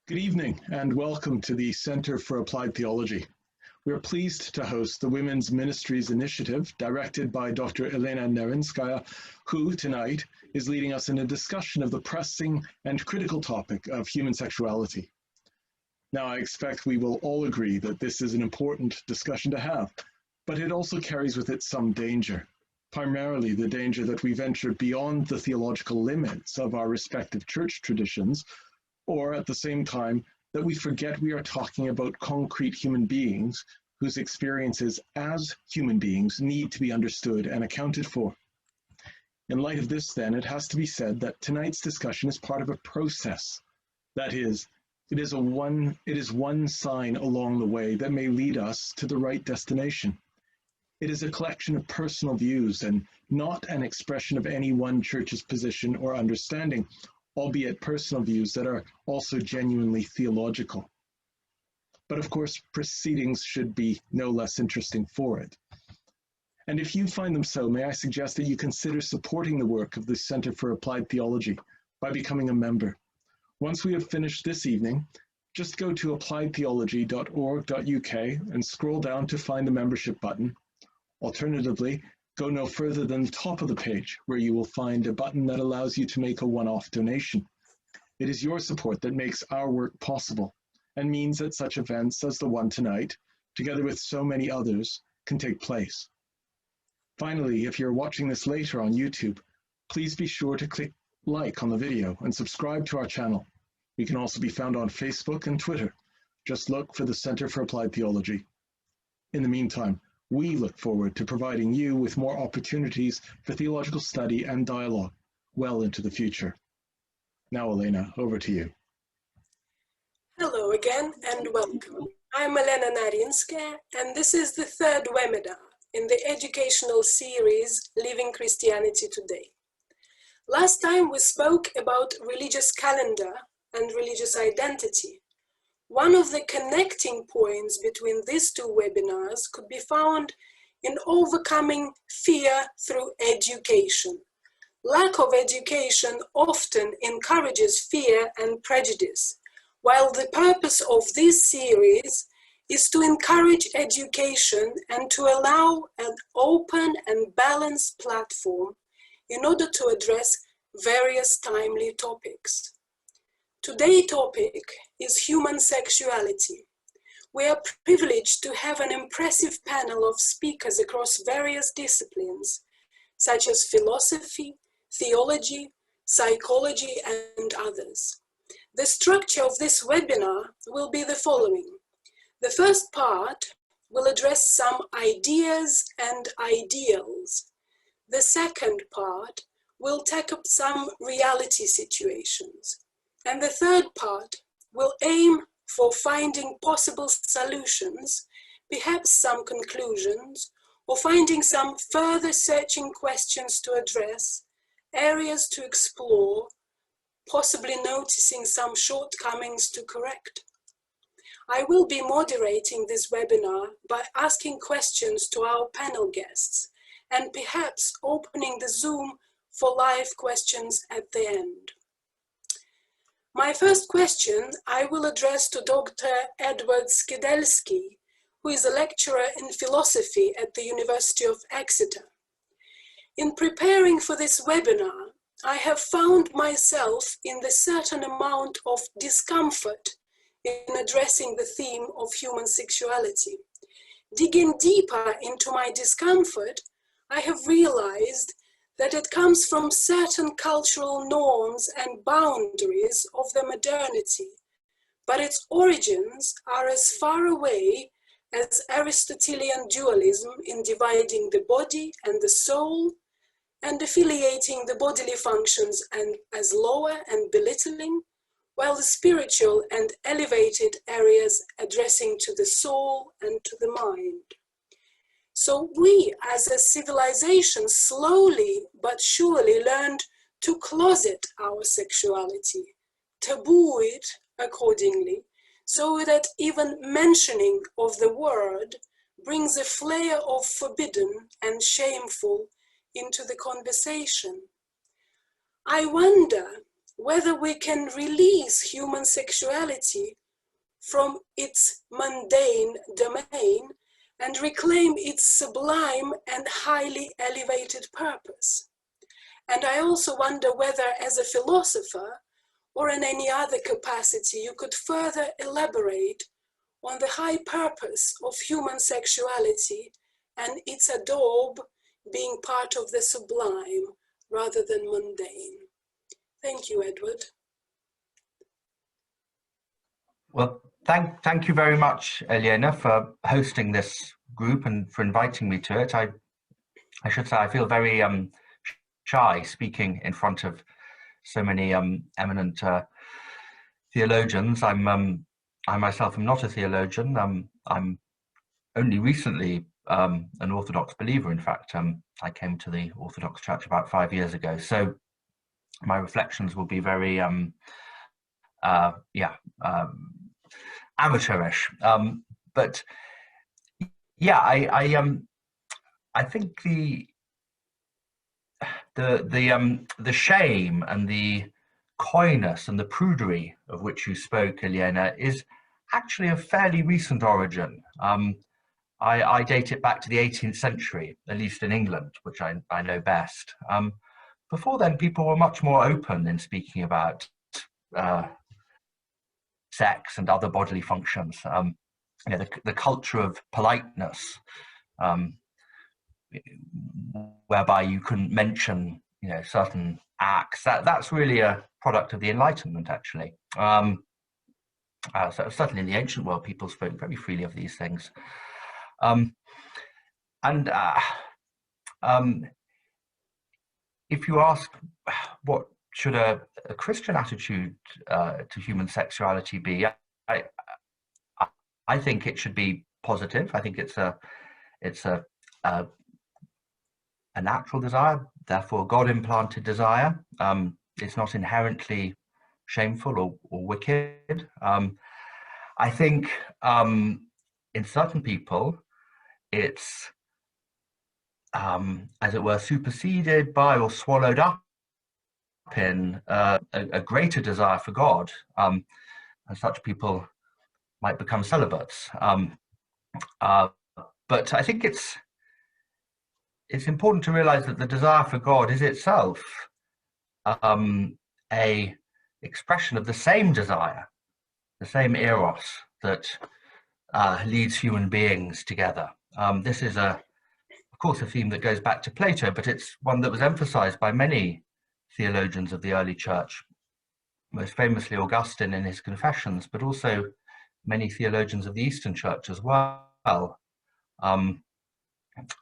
Good evening and welcome to the Center for Applied Theology. We are pleased to host the Women's Ministries initiative directed by Dr. Elena Narinskaya, who tonight is leading us in a discussion of the pressing and critical topic of human sexuality. Now, I expect we will all agree that this is an important discussion to have, but it also carries with it some danger, primarily the danger that we venture beyond the theological limits of our respective church traditions, or at the same time, that we forget we are talking about concrete human beings whose experiences as human beings need to be understood and accounted for. In light of this, then, it has to be said that tonight's discussion is part of a process. That is, it is one sign along the way that may lead us to the right destination. It is a collection of personal views and not an expression of any one church's position or understanding, albeit personal views that are also genuinely theological. But of course, proceedings should be no less interesting for it. And if you find them so, may I suggest that you consider supporting the work of the Center for Applied Theology by becoming a member. Once we have finished this evening, just go to appliedtheology.org.uk and scroll down to find the membership button. Alternatively, go no further than the top of the page, where you will find a button that allows you to make a one-off donation. It is your support that makes our work possible and means that such events as the one tonight, together with so many others, can take place. Finally, if you're watching this later on YouTube, please be sure to click like on the video and subscribe to our channel. We can also be found on Facebook and Twitter. Just look for the Center for Applied Theology. In the meantime, we look forward to providing you with more opportunities for theological study and dialogue well into the future. Now, Elena, over to you. Hello again and welcome. I'm Elena Narinskaya, and this is the third webinar in the educational series Living Christianity Today. Last time we spoke about religious calendar and religious identity. One of the connecting points between these two webinars could be found in overcoming fear through education. Lack of education often encourages fear and prejudice, while the purpose of this series is to encourage education and to allow an open and balanced platform in order to address various timely topics. Today's topic is human sexuality. We are privileged to have an impressive panel of speakers across various disciplines, such as philosophy, theology, psychology, and others. The structure of this webinar will be the following. The first part will address some ideas and ideals. The second part will take up some reality situations. And the third part will aim for finding possible solutions, perhaps some conclusions, or finding some further searching questions to address, areas to explore, possibly noticing some shortcomings to correct. I will be moderating this webinar by asking questions to our panel guests and perhaps opening the Zoom for live questions at the end. My first question I will address to Dr. Edward Skidelsky, who is a lecturer in philosophy at the University of Exeter. In preparing for this webinar, I have found myself in the certain amount of discomfort in addressing the theme of human sexuality. Digging deeper into my discomfort, I have realized that it comes from certain cultural norms and boundaries of the modernity, but its origins are as far away as Aristotelian dualism in dividing the body and the soul and affiliating the bodily functions as lower and belittling, while the spiritual and elevated areas addressing to the soul and to the mind. So we as a civilization slowly but surely learned to closet our sexuality, taboo it accordingly, so that even mentioning of the word brings a flare of forbidden and shameful into the conversation. I wonder whether we can release human sexuality from its mundane domain and reclaim its sublime and highly elevated purpose. And I also wonder whether, as a philosopher or in any other capacity, you could further elaborate on the high purpose of human sexuality and its adobe being part of the sublime rather than mundane. Thank you, Edward. Well, thank you very much, Elena, for hosting this group and for inviting me to it. I should say I feel very shy speaking in front of so many eminent theologians. I myself am not a theologian. I'm only recently an Orthodox believer. In fact, I came to the Orthodox Church about 5 years ago. So my reflections will be very, amateurish. But yeah, I think the shame and the coyness and the prudery of which you spoke, Elena, is actually of fairly recent origin. I date it back to the 18th century, at least in England, which I know best. Before then, people were much more open in speaking about sex and other bodily functions. The culture of politeness, whereby you couldn't mention, certain acts. That's really a product of the Enlightenment, actually. So certainly in the ancient world, people spoke very freely of these things. If you ask what should a Christian attitude to human sexuality be, I think it should be positive. I think it's a natural desire, therefore God-implanted desire. It's not inherently shameful or wicked. I think in certain people, it's, as it were, superseded by or swallowed up in a greater desire for God, and such people might become celibates. But I think it's important to realize that the desire for God is itself a expression of the same desire, the same eros that leads human beings together. This is, of course, a theme that goes back to Plato, but it's one that was emphasized by many theologians of the early church, most famously Augustine in his Confessions, but also many theologians of the Eastern Church as well.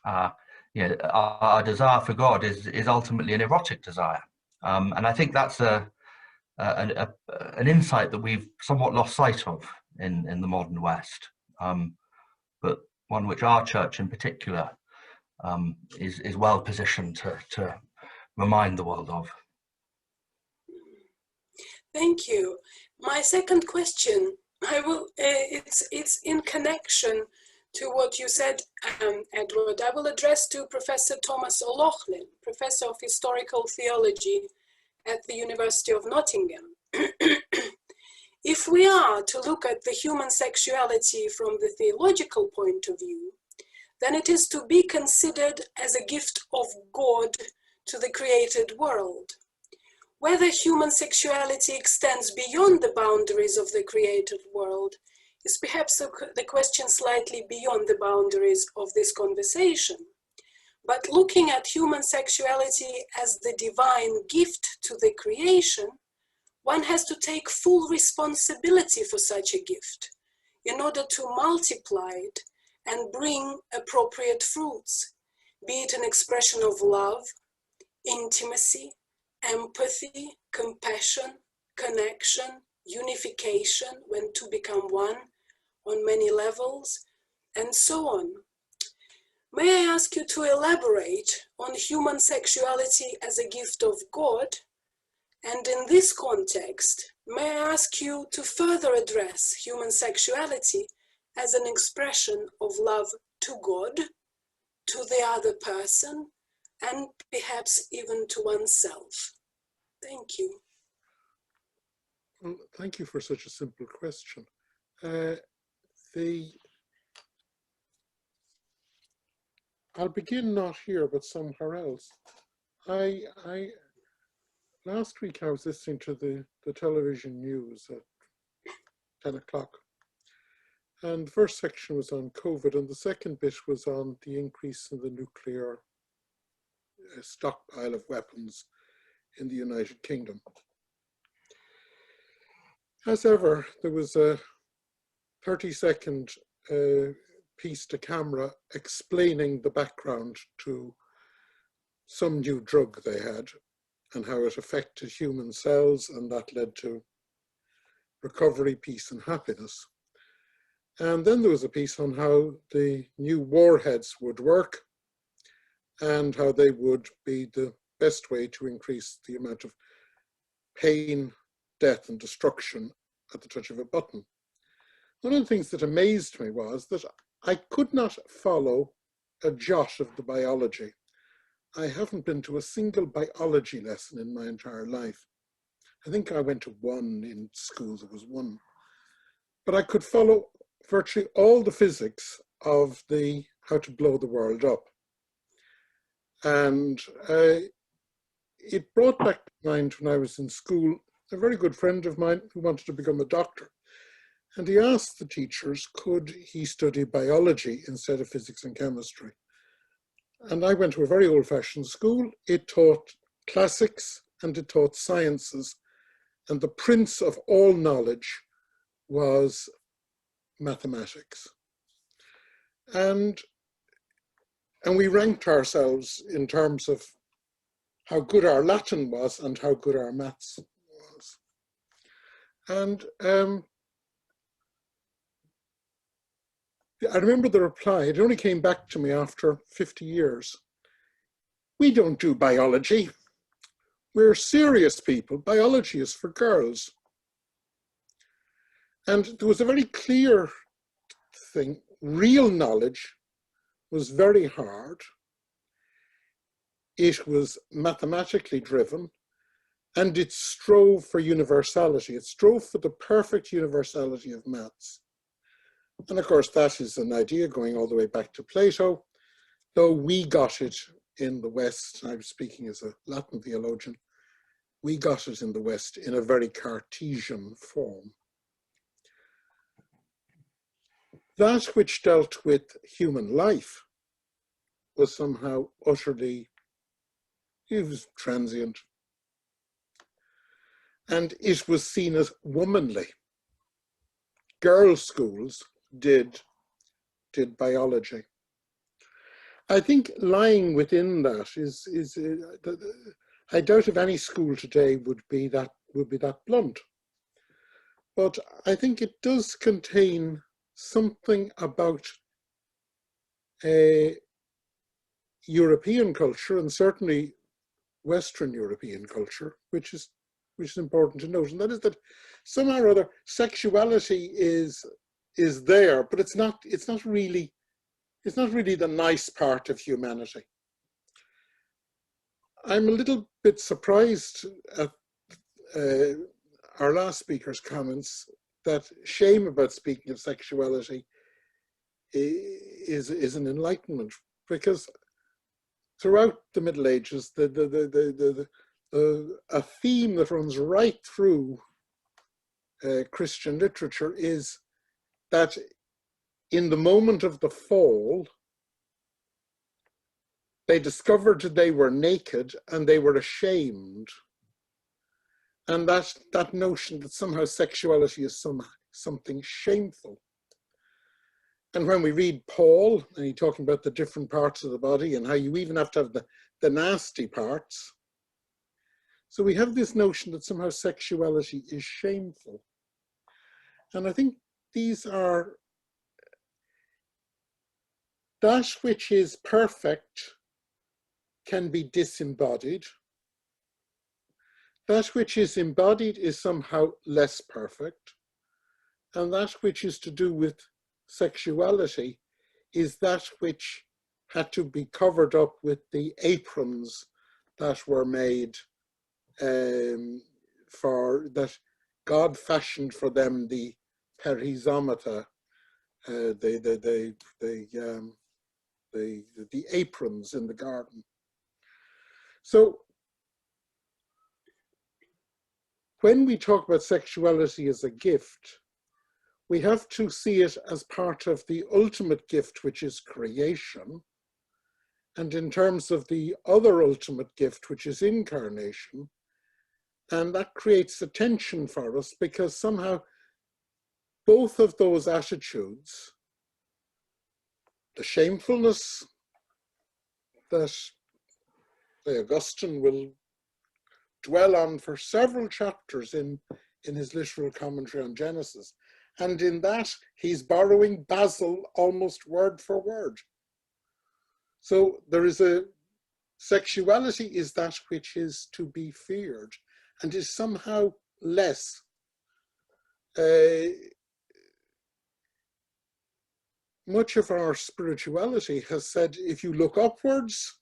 Our desire for God is ultimately an erotic desire, and I think that's an insight that we've somewhat lost sight of in the modern West, but one which our church in particular is well positioned to remind the world of. Thank you. My second question, it's in connection to what you said, Edward. I will address to Professor Thomas O'Loughlin, Professor of Historical Theology at the University of Nottingham. If we are to look at the human sexuality from the theological point of view, then it is to be considered as a gift of God to the created world. Whether human sexuality extends beyond the boundaries of the created world is perhaps the question slightly beyond the boundaries of this conversation. But looking at human sexuality as the divine gift to the creation, one has to take full responsibility for such a gift in order to multiply it and bring appropriate fruits, be it an expression of love, intimacy, empathy, compassion, connection, unification, when two become one on many levels, and so on. May I ask you to elaborate on human sexuality as a gift of God? And in this context, may I ask you to further address human sexuality as an expression of love to God, to the other person, and perhaps even to oneself? Thank you. Well, thank you for such a simple question. I'll begin not here, but somewhere else. Last week I was listening to the television news at 10 o'clock. And the first section was on COVID, and the second bit was on the increase in the nuclear stockpile of weapons in the United Kingdom. As ever, there was a 30-second piece to camera explaining the background to some new drug they had and how it affected human cells, and that led to recovery, peace, and happiness. And then there was a piece on how the new warheads would work and how they would be the best way to increase the amount of pain, death, and destruction at the touch of a button. One of the things that amazed me was that I could not follow a jot of the biology. I haven't been to a single biology lesson in my entire life. I think I went to one in school, there was one. But I could follow virtually all the physics of how to blow the world up. And it brought back to mind when I was in school, a very good friend of mine who wanted to become a doctor. And he asked the teachers, could he study biology instead of physics and chemistry? And I went to a very old-fashioned school. It taught classics and it taught sciences. And the prince of all knowledge was mathematics. And we ranked ourselves in terms of how good our Latin was and how good our maths was. And I remember the reply, it only came back to me after 50 years. We don't do biology. We're serious people. Biology is for girls. And there was a very clear thing. Real knowledge was very hard. It was mathematically driven, and it strove for universality. It strove for the perfect universality of maths. And of course, that is an idea going all the way back to Plato, though we got it in the West. I'm speaking as a Latin theologian. We got it in the West in a very Cartesian form. That which dealt with human life was somehow utterly, it was transient. And it was seen as womanly. Girls' schools did biology. I think lying within that is I doubt if any school today would be that blunt. But I think it does contain something about a European culture, and certainly Western European culture, which is important to note, and that is that somehow or other sexuality is there, but it's not really the nice part of humanity. I'm a little bit surprised at our last speaker's comments that shame about speaking of sexuality is an enlightenment, because throughout the Middle Ages, a theme that runs right through Christian literature is that in the moment of the fall, they discovered they were naked and they were ashamed. And that notion that somehow sexuality is something shameful. And when we read Paul, and he's talking about the different parts of the body and how you even have to have the nasty parts. So we have this notion that somehow sexuality is shameful. And I think these are, that which is perfect can be disembodied. That which is embodied is somehow less perfect. And that which is to do with sexuality is that which had to be covered up with the aprons that were made for that God fashioned for them the perizomata, the aprons in the garden. So when we talk about sexuality as a gift, we have to see it as part of the ultimate gift, which is creation, and in terms of the other ultimate gift, which is incarnation. And that creates a tension for us, because somehow both of those attitudes, the shamefulness that Augustine will dwell on for several chapters in his literal commentary on Genesis, and in that he's borrowing Basil almost word for word. So there is a sexuality is that which is to be feared and is somehow less. Much of our spirituality has said, if you look upwards,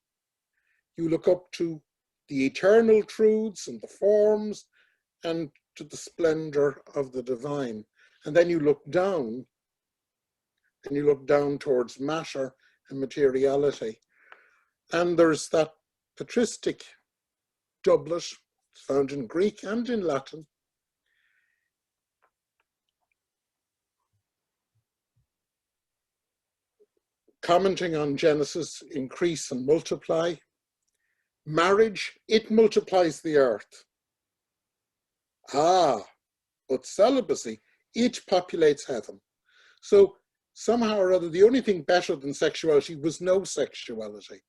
you look up to the eternal truths and the forms and to the splendor of the divine. And then you look down, and you look down towards matter and materiality. And there's that patristic doublet found in Greek and in Latin. Commenting on Genesis, increase and multiply. Marriage, it multiplies the earth. But celibacy, it populates heaven. So somehow or other, the only thing better than sexuality was no sexuality,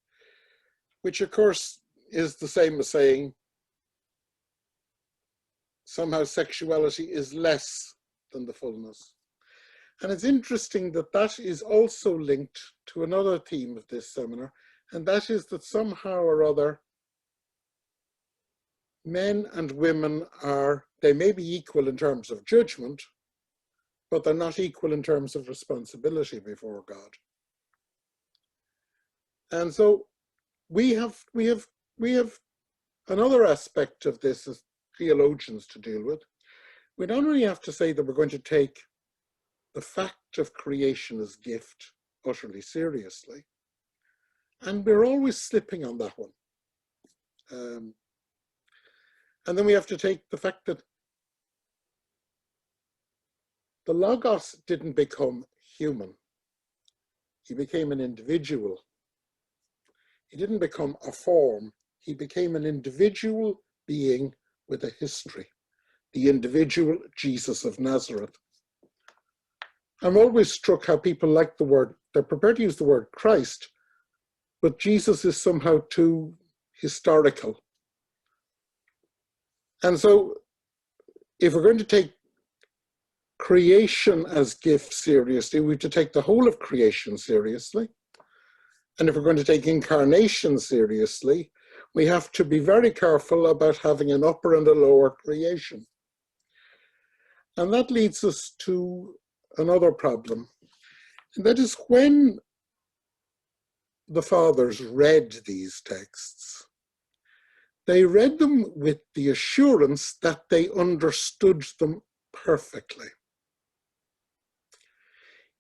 which of course is the same as saying somehow sexuality is less than the fullness. And it's interesting that that is also linked to another theme of this seminar, and that is that somehow or other, men and women they may be equal in terms of judgment, but they're not equal in terms of responsibility before God. And so we have another aspect of this as theologians to deal with. We don't only have to say that we're going to take the fact of creation as gift utterly seriously, and we're always slipping on that one. And then we have to take the fact that the Logos didn't become human. He became an individual. He didn't become a form. He became an individual being with a history, the individual Jesus of Nazareth. I'm always struck how people like the word, they're prepared to use the word Christ, but Jesus is somehow too historical. And so if we're going to take creation as gift seriously, we have to take the whole of creation seriously. And if we're going to take incarnation seriously, we have to be very careful about having an upper and a lower creation. And that leads us to another problem. And that is when the fathers read these texts, they read them with the assurance that they understood them perfectly.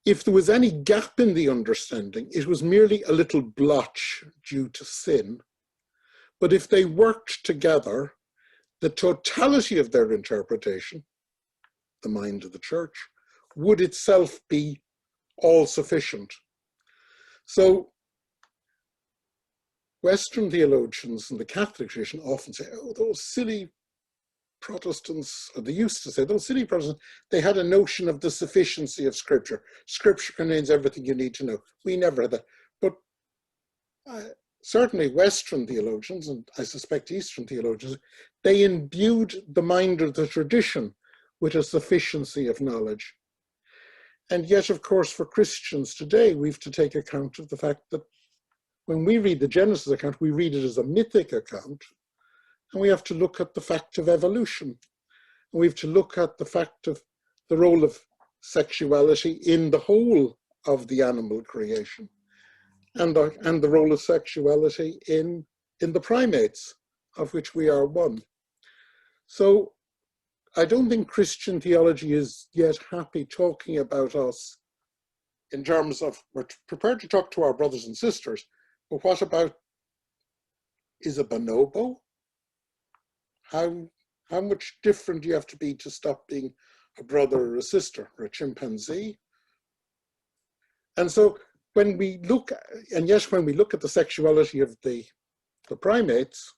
If there was any gap in the understanding, it was merely a little blotch due to sin. But if they worked together, the totality of their interpretation, the mind of the church, would itself be all sufficient. So Western theologians and the Catholic tradition often say, oh, those silly Protestants, or they used to say, those silly Protestants, they had a notion of the sufficiency of Scripture. Scripture contains everything you need to know. We never had that. But certainly Western theologians, and I suspect Eastern theologians, they imbued the mind of the tradition with a sufficiency of knowledge. And yet, of course, for Christians today, we have to take account of the fact that when we read the Genesis account, we read it as a mythic account, and we have to look at the fact of evolution. And we have to look at the fact of the role of sexuality in the whole of the animal creation, and the role of sexuality in the primates, of which we are one. So I don't think Christian theology is yet happy talking about us in terms of, we're prepared to talk to our brothers and sisters, but what about, is a bonobo? How much different do you have to be to stop being a brother or a sister or a chimpanzee? And so when we look, and yes, when we look at the sexuality of the primates,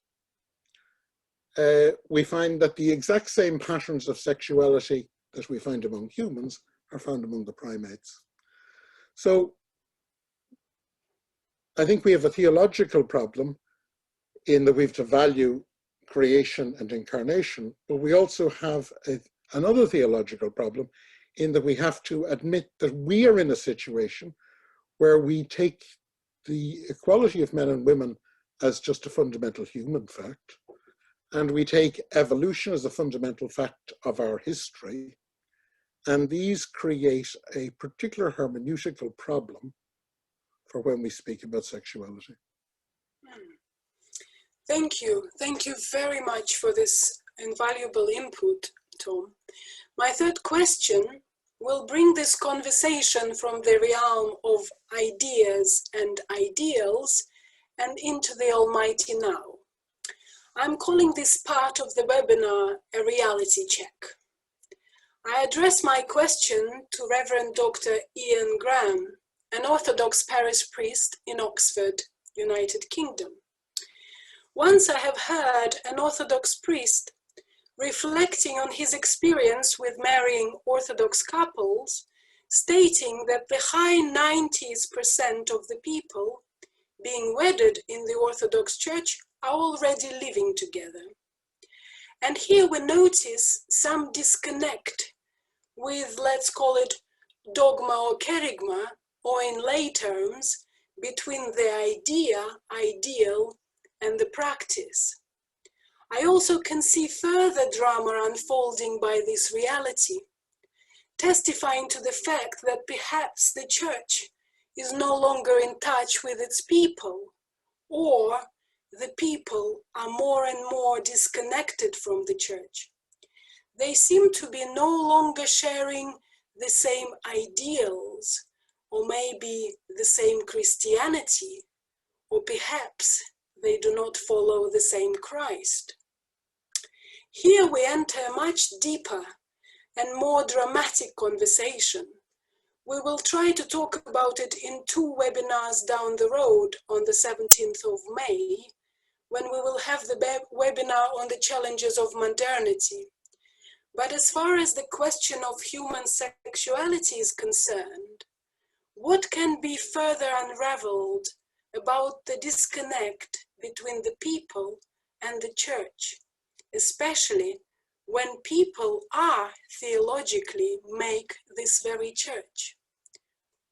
we find that the exact same patterns of sexuality that we find among humans are found among the primates. So I think we have a theological problem in that we have to value creation and incarnation, but we also have another theological problem in that we have to admit that we are in a situation where we take the equality of men and women as just a fundamental human fact, and we take evolution as a fundamental fact of our history, and these create a particular hermeneutical problem for when we speak about sexuality. Thank you. Thank you very much for this invaluable input, Tom. My third question will bring this conversation from the realm of ideas and ideals and into the almighty now. I'm calling this part of the webinar a reality check. I address my question to Reverend Dr. Ian Graham, an Orthodox parish priest in Oxford, United Kingdom. Once I have heard an Orthodox priest reflecting on his experience with marrying Orthodox couples, stating that the high 90% of the people being wedded in the Orthodox Church are already living together. And here we notice some disconnect with, let's call it, dogma or kerygma, or in lay terms, between the idea, ideal, and the practice. I also can see further drama unfolding by this reality, testifying to the fact that perhaps the Church is no longer in touch with its people, or the people are more and more disconnected from the Church. They seem to be no longer sharing the same ideals, or maybe the same Christianity, or perhaps they do not follow the same Christ. Here we enter a much deeper and more dramatic conversation. We will try to talk about it in 2 webinars down the road on the 17th of May, when we will have the webinar on the challenges of modernity. But as far as the question of human sexuality is concerned, what can be further unraveled about the disconnect between the people and the Church, especially when people are theologically make this very Church?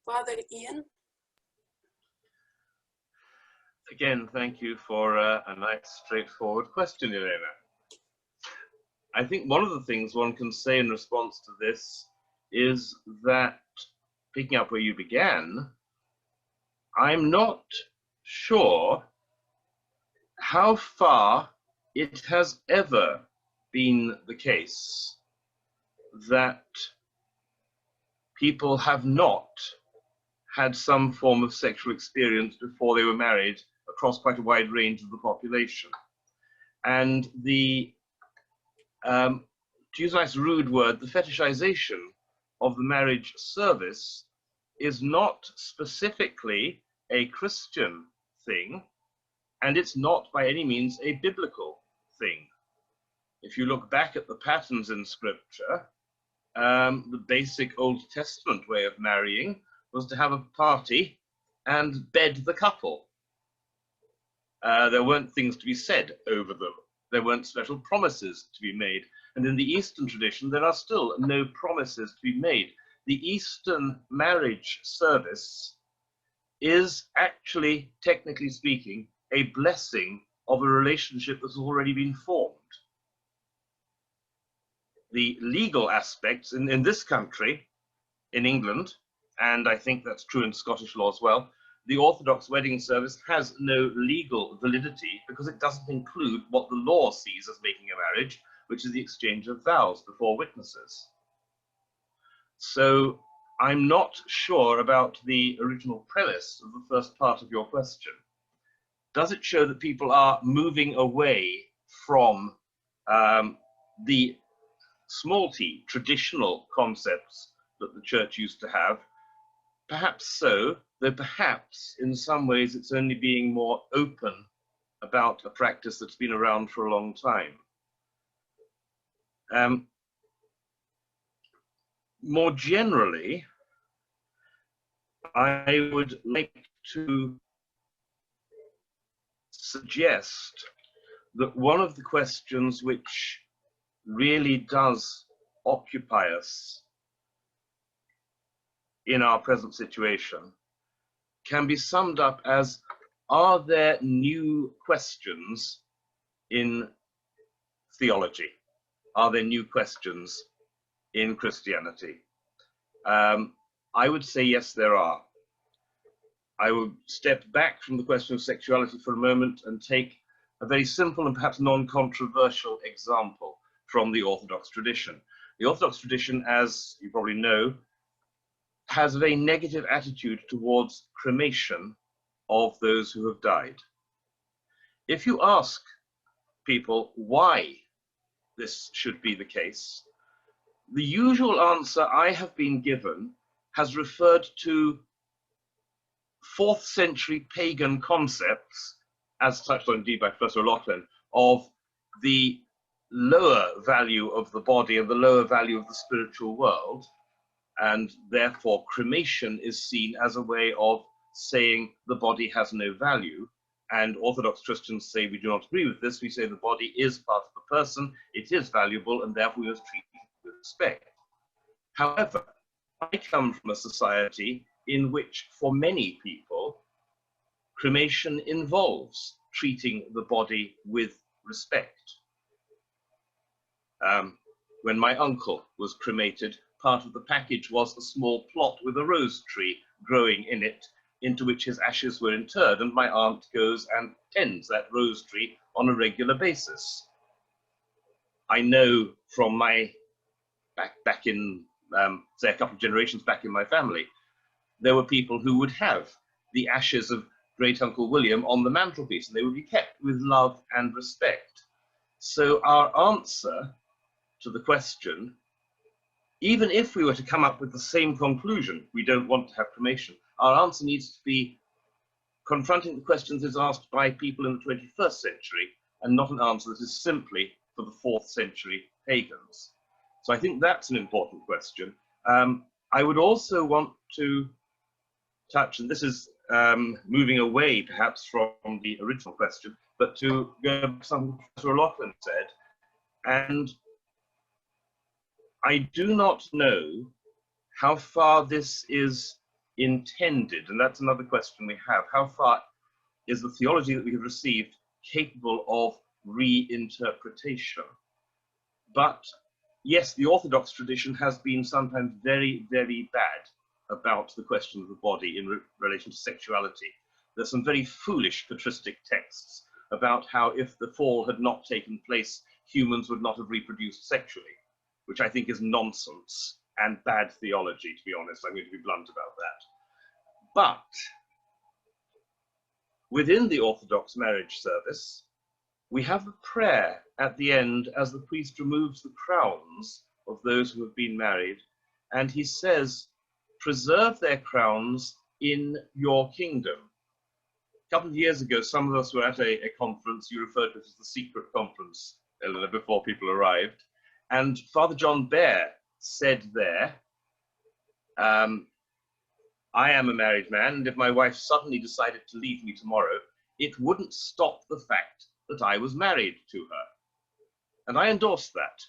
Father Ian? Again, thank you for a nice, straightforward question, Elena. I think one of the things one can say in response to this is that, picking up where you began, I'm not sure how far it has ever been the case that people have not had some form of sexual experience before they were married across quite a wide range of the population. And the, to use a nice rude word, the fetishization of the marriage service is not specifically a Christian thing, and it's not by any means a biblical thing. If you look back at the patterns in Scripture, the basic Old Testament way of marrying was to have a party and bed the couple. There weren't things to be said over them. There weren't special promises to be made. And in the Eastern tradition, there are still no promises to be made. The Eastern marriage service is actually, technically speaking, a blessing of a relationship that's already been formed. The legal aspects in this country, in England, and I think that's true in Scottish law as well, the Orthodox wedding service has no legal validity because it doesn't include what the law sees as making a marriage, which is the exchange of vows before witnesses. So I'm not sure about the original premise of the first part of your question. Does it show that people are moving away from the small t, traditional concepts that the church used to have? Perhaps so, though perhaps in some ways it's only being more open about a practice that's been around for a long time. More generally, I would like to suggest that one of the questions which really does occupy us in our present situation can be summed up as, are there new questions in theology? Are there new questions in Christianity? I would say yes, there are. I will step back from the question of sexuality for a moment and take a very simple and perhaps non-controversial example from the Orthodox tradition. The Orthodox tradition, as you probably know, has a very negative attitude towards cremation of those who have died. If you ask people why this should be the case, the usual answer I have been given has referred to 4th century pagan concepts, as touched on indeed by Professor O'Loughlin, of the lower value of the body and the lower value of the spiritual world, and therefore cremation is seen as a way of saying the body has no value. And Orthodox Christians say we do not agree with this. We say the body is part of the person, it is valuable, and therefore we must treat it with respect. However, I come from a society in which, for many people, cremation involves treating the body with respect. When my uncle was cremated, part of the package was a small plot with a rose tree growing in it, into which his ashes were interred, and my aunt goes and tends that rose tree on a regular basis. I know from my back in, say, a couple of generations back in my family, there were people who would have the ashes of great uncle William on the mantelpiece, and they would be kept with love and respect. So our answer to the question, even if we were to come up with the same conclusion, we don't want to have cremation, our answer needs to be confronting the questions as asked by people in the 21st century, and not an answer that is simply for the 4th century pagans. So I think that's an important question. I would also want to touch, and this is moving away perhaps from the original question, but to go back to something Professor O'Loughlin said, and I do not know how far this is intended, and that's another question we have. How far is the theology that we have received capable of reinterpretation? But yes, the Orthodox tradition has been sometimes very, very bad about the question of the body in relation to sexuality. There's some very foolish patristic texts about how if the fall had not taken place, humans would not have reproduced sexually, which I think is nonsense and bad theology, to be honest. I'm going to be blunt about that. But within the Orthodox marriage service, we have a prayer at the end as the priest removes the crowns of those who have been married, and he says, preserve their crowns in your kingdom. A couple of years ago, some of us were at a conference, you referred to it as the secret conference, Eleanor, before people arrived, and Father John Bear said there, I am a married man, and if my wife suddenly decided to leave me tomorrow, it wouldn't stop the fact that I was married to her. And I endorse that.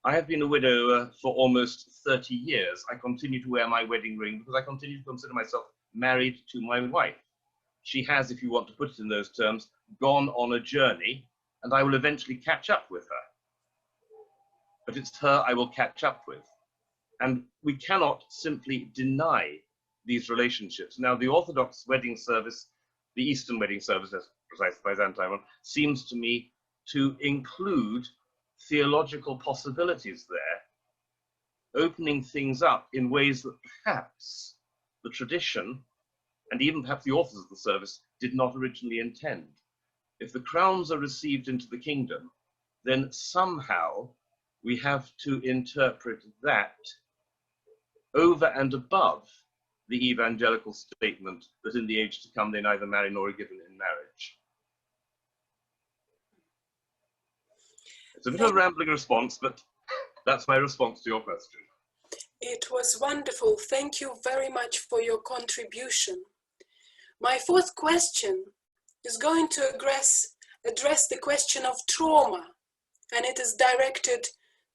I have been a widower for almost 30 years. I continue to wear my wedding ring because I continue to consider myself married to my wife. She has, if you want to put it in those terms, gone on a journey, and I will eventually catch up with her. But it's her I will catch up with. And we cannot simply deny these relationships. Now, the Orthodox wedding service, the Eastern wedding service, as precise the Byzantine one, seems to me to include theological possibilities there, opening things up in ways that perhaps the tradition, and even perhaps the authors of the service, did not originally intend. If the crowns are received into the kingdom, then somehow we have to interpret that over and above the evangelical statement that in the age to come they neither marry nor are given in marriage. It's a bit of a rambling response, but that's my response to your question. It was wonderful. Thank you very much for your contribution. My fourth question is going to address the question of trauma, and it is directed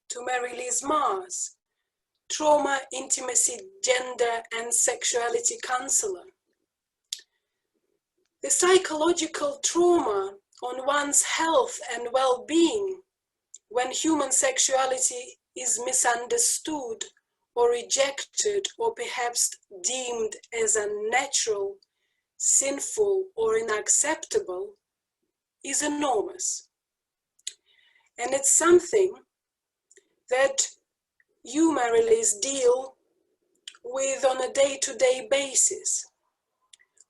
to Mary Liz Mars, trauma, intimacy, gender, and sexuality counselor. The psychological trauma on one's health and well-being when human sexuality is misunderstood or rejected or perhaps deemed as unnatural, sinful, or unacceptable is enormous. And it's something that you, Mary-Liz, deal with on a day-to-day basis.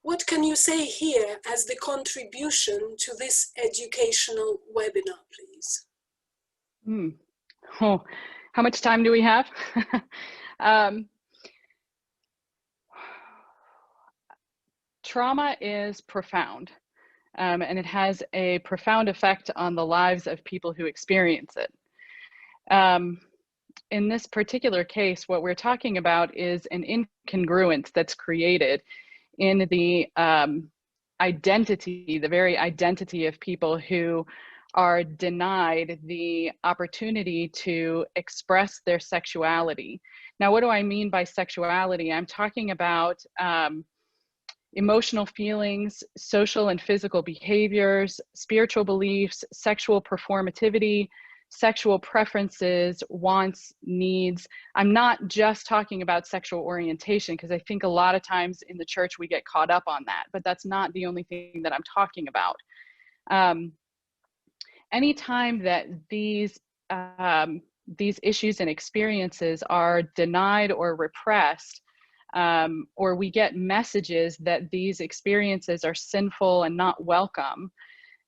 What can you say here as the contribution to this educational webinar, please? Oh, how much time do we have? Trauma is profound, and it has a profound effect on the lives of people who experience it. In this particular case, what we're talking about is an incongruence that's created in the identity, the very identity of people who are denied the opportunity to express their sexuality. Now, what do I mean by sexuality? I'm talking about emotional feelings, social and physical behaviors, spiritual beliefs, sexual performativity, sexual preferences, wants, needs. I'm not just talking about sexual orientation, because I think a lot of times in the church we get caught up on that, but that's not the only thing that I'm talking about. Anytime that these issues and experiences are denied or repressed, or we get messages that these experiences are sinful and not welcome,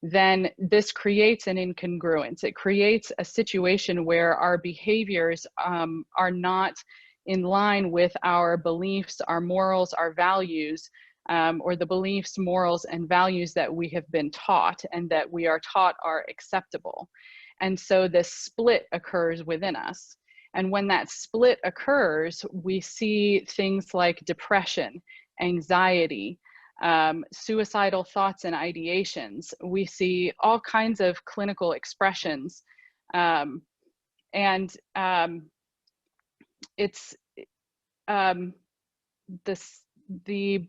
then this creates an incongruence. It creates a situation where our behaviors are not in line with our beliefs, our morals, our values, or the beliefs, morals, and values that we have been taught and that we are taught are acceptable. And so this split occurs within us. And when that split occurs, we see things like depression, anxiety, suicidal thoughts and ideations. We see all kinds of clinical expressions. It's the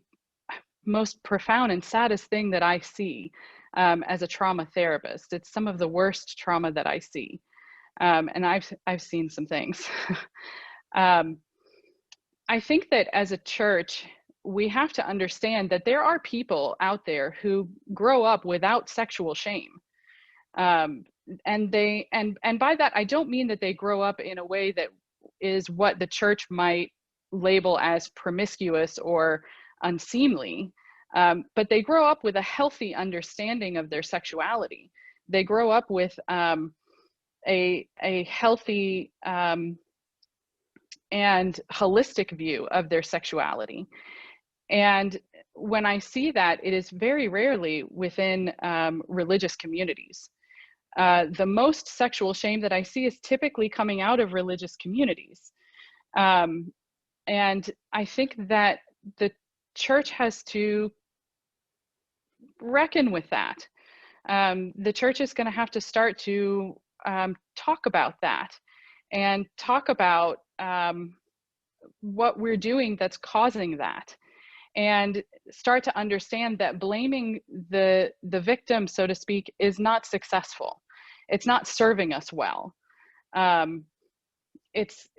most profound and saddest thing that I see as a trauma therapist. It's some of the worst trauma that I see. And I've seen some things. I think that as a church, we have to understand that there are people out there who grow up without sexual shame. And by that, I don't mean that they grow up in a way that is what the church might label as promiscuous or unseemly, but they grow up with a healthy understanding of their sexuality. They grow up with a healthy and holistic view of their sexuality. And when I see that, it is very rarely within religious communities. The most sexual shame that I see is typically coming out of religious communities. And I think that the church has to reckon with that. The church is going to have to start to talk about that and talk about what we're doing that's causing that, and start to understand that blaming the victim, so to speak, is not successful. It's not serving us well. It's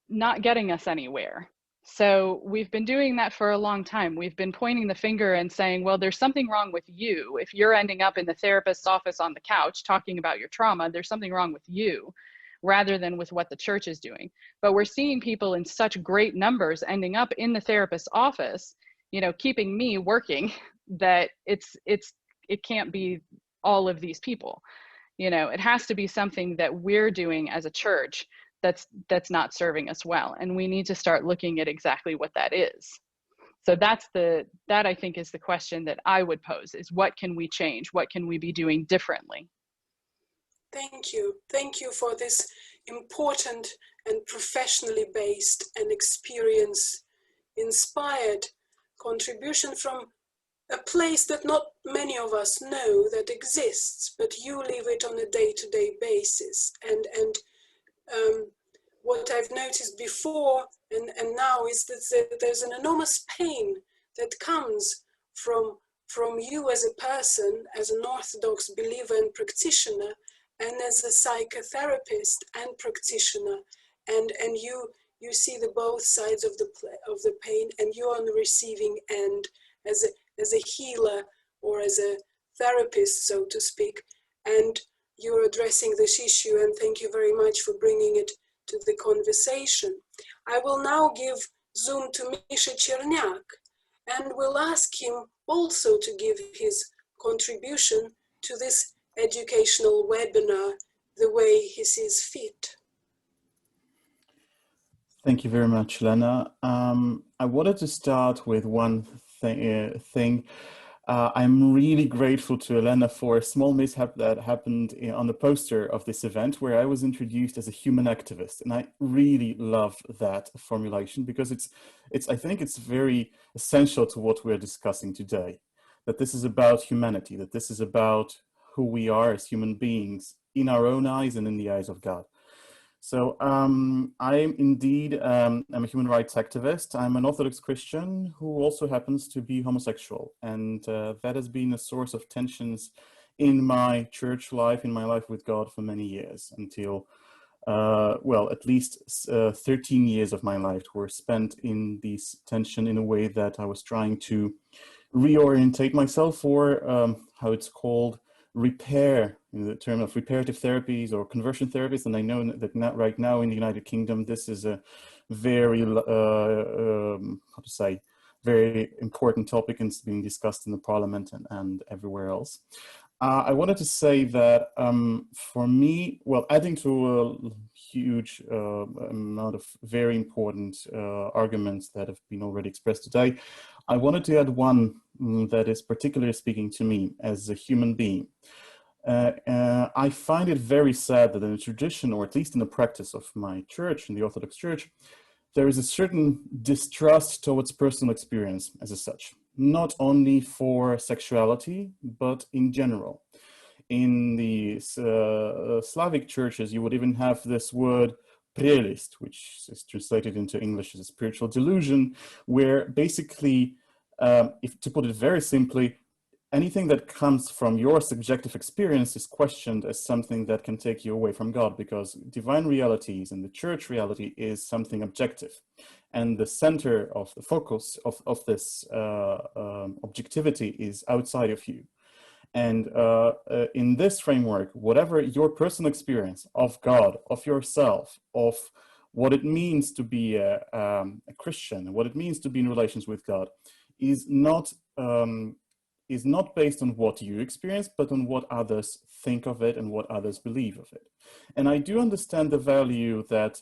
not getting us anywhere. So we've been doing that for a long time. We've been pointing the finger and saying, well, there's something wrong with you. If you're ending up in the therapist's office on the couch talking about your trauma, there's something wrong with you, rather than with what the church is doing. But we're seeing people in such great numbers ending up in the therapist's office, you know, keeping me working, that it can't be all of these people. You know, it has to be something that we're doing as a church that's not serving us well, and we need to start looking at exactly what that is. So that I think is the question that I would pose, is what can we change? What can we be doing differently? Thank you. Thank you for this important and professionally based and experience inspired contribution from a place that not many of us know that exists, but you live it on a day-to-day basis. And what I've noticed before and now is that there's an enormous pain that comes from you as a person, as an Orthodox believer and practitioner, and as a psychotherapist and practitioner, and you see the both sides of the pain, and you're on the receiving end as a healer or as a therapist, so to speak, and you're addressing this issue, and thank you very much for bringing it to the conversation. I will now give Zoom to Misha Cherniak, and will ask him also to give his contribution to this educational webinar the way he sees fit. Thank you very much, Lena. I wanted to start with one thing. I'm really grateful to Elena for a small mishap that happened on the poster of this event, where I was introduced as a human activist. And I really love that formulation, because I think it's very essential to what we're discussing today, that this is about humanity, that this is about who we are as human beings in our own eyes and in the eyes of God. So I am indeed, I'm a human rights activist. I'm an Orthodox Christian who also happens to be homosexual. And that has been a source of tensions in my church life, in my life with God for many years, until, well, at least 13 years of my life were spent in this tension in a way that I was trying to reorientate myself, or how it's called, repair, in the term of reparative therapies or conversion therapies. And I know that right now in the United Kingdom, this is a very, how to say, very important topic, and it's being discussed in the Parliament and everywhere else. I wanted to say that for me, well, adding to a huge amount of very important arguments that have been already expressed today, I wanted to add one that is particularly speaking to me as a human being. I find it very sad that in the tradition, or at least in the practice of my church, in the Orthodox Church, there is a certain distrust towards personal experience as such, not only for sexuality, but in general. In the Slavic churches, you would even have this word prelist, which is translated into English as a spiritual delusion, where basically, if to put it very simply, anything that comes from your subjective experience is questioned as something that can take you away from God, because divine realities and the church reality is something objective. And the center of the focus of this objectivity is outside of you. And in this framework, whatever your personal experience of God, of yourself, of what it means to be a Christian, what it means to be in relations with God, is not based on what you experience, but on what others think of it and what others believe of it. And I do understand the value that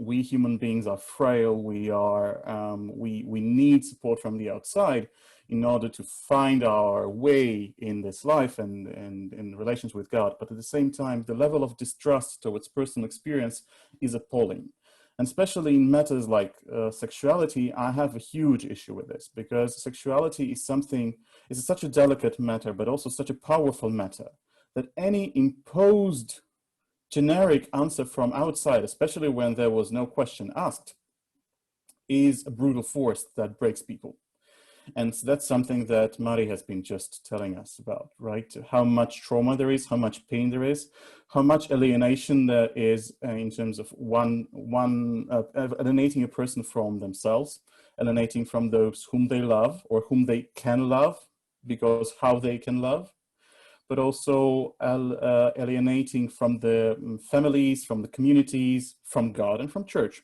we human beings are frail. We need support from the outside in order to find our way in this life and in relations with God. But at the same time, the level of distrust towards personal experience is appalling. And especially in matters like sexuality, I have a huge issue with this, because sexuality is such a delicate matter, but also such a powerful matter, that any imposed generic answer from outside, especially when there was no question asked, is a brutal force that breaks people. And that's something that Mari has been just telling us about, right? How much trauma there is, how much pain there is, how much alienation there is in terms of alienating a person from themselves, alienating from those whom they love or whom they can love, because how they can love, but also alienating from the families, from the communities, from God and from church.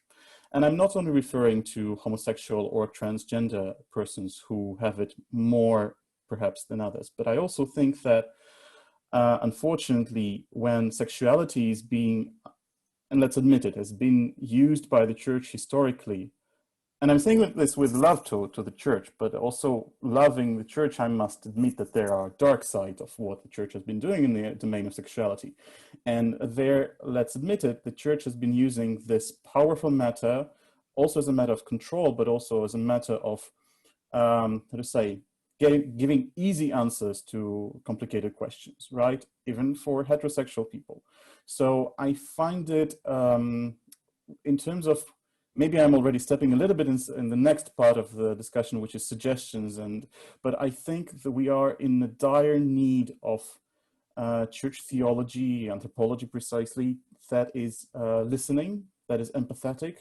And I'm not only referring to homosexual or transgender persons who have it more perhaps than others, but I also think that unfortunately, when sexuality is being, and let's admit it, has been used by the church historically, and I'm saying this with love to the church, but also loving the church, I must admit that there are dark sides of what the church has been doing in the domain of sexuality. And there, let's admit it, the church has been using this powerful matter also as a matter of control, but also as a matter of, how to say, giving easy answers to complicated questions, right? Even for heterosexual people. So I find it, in terms of, maybe I'm already stepping a little bit in the next part of the discussion, which is suggestions, but I think that we are in a dire need of church theology, anthropology precisely, that is listening, that is empathetic,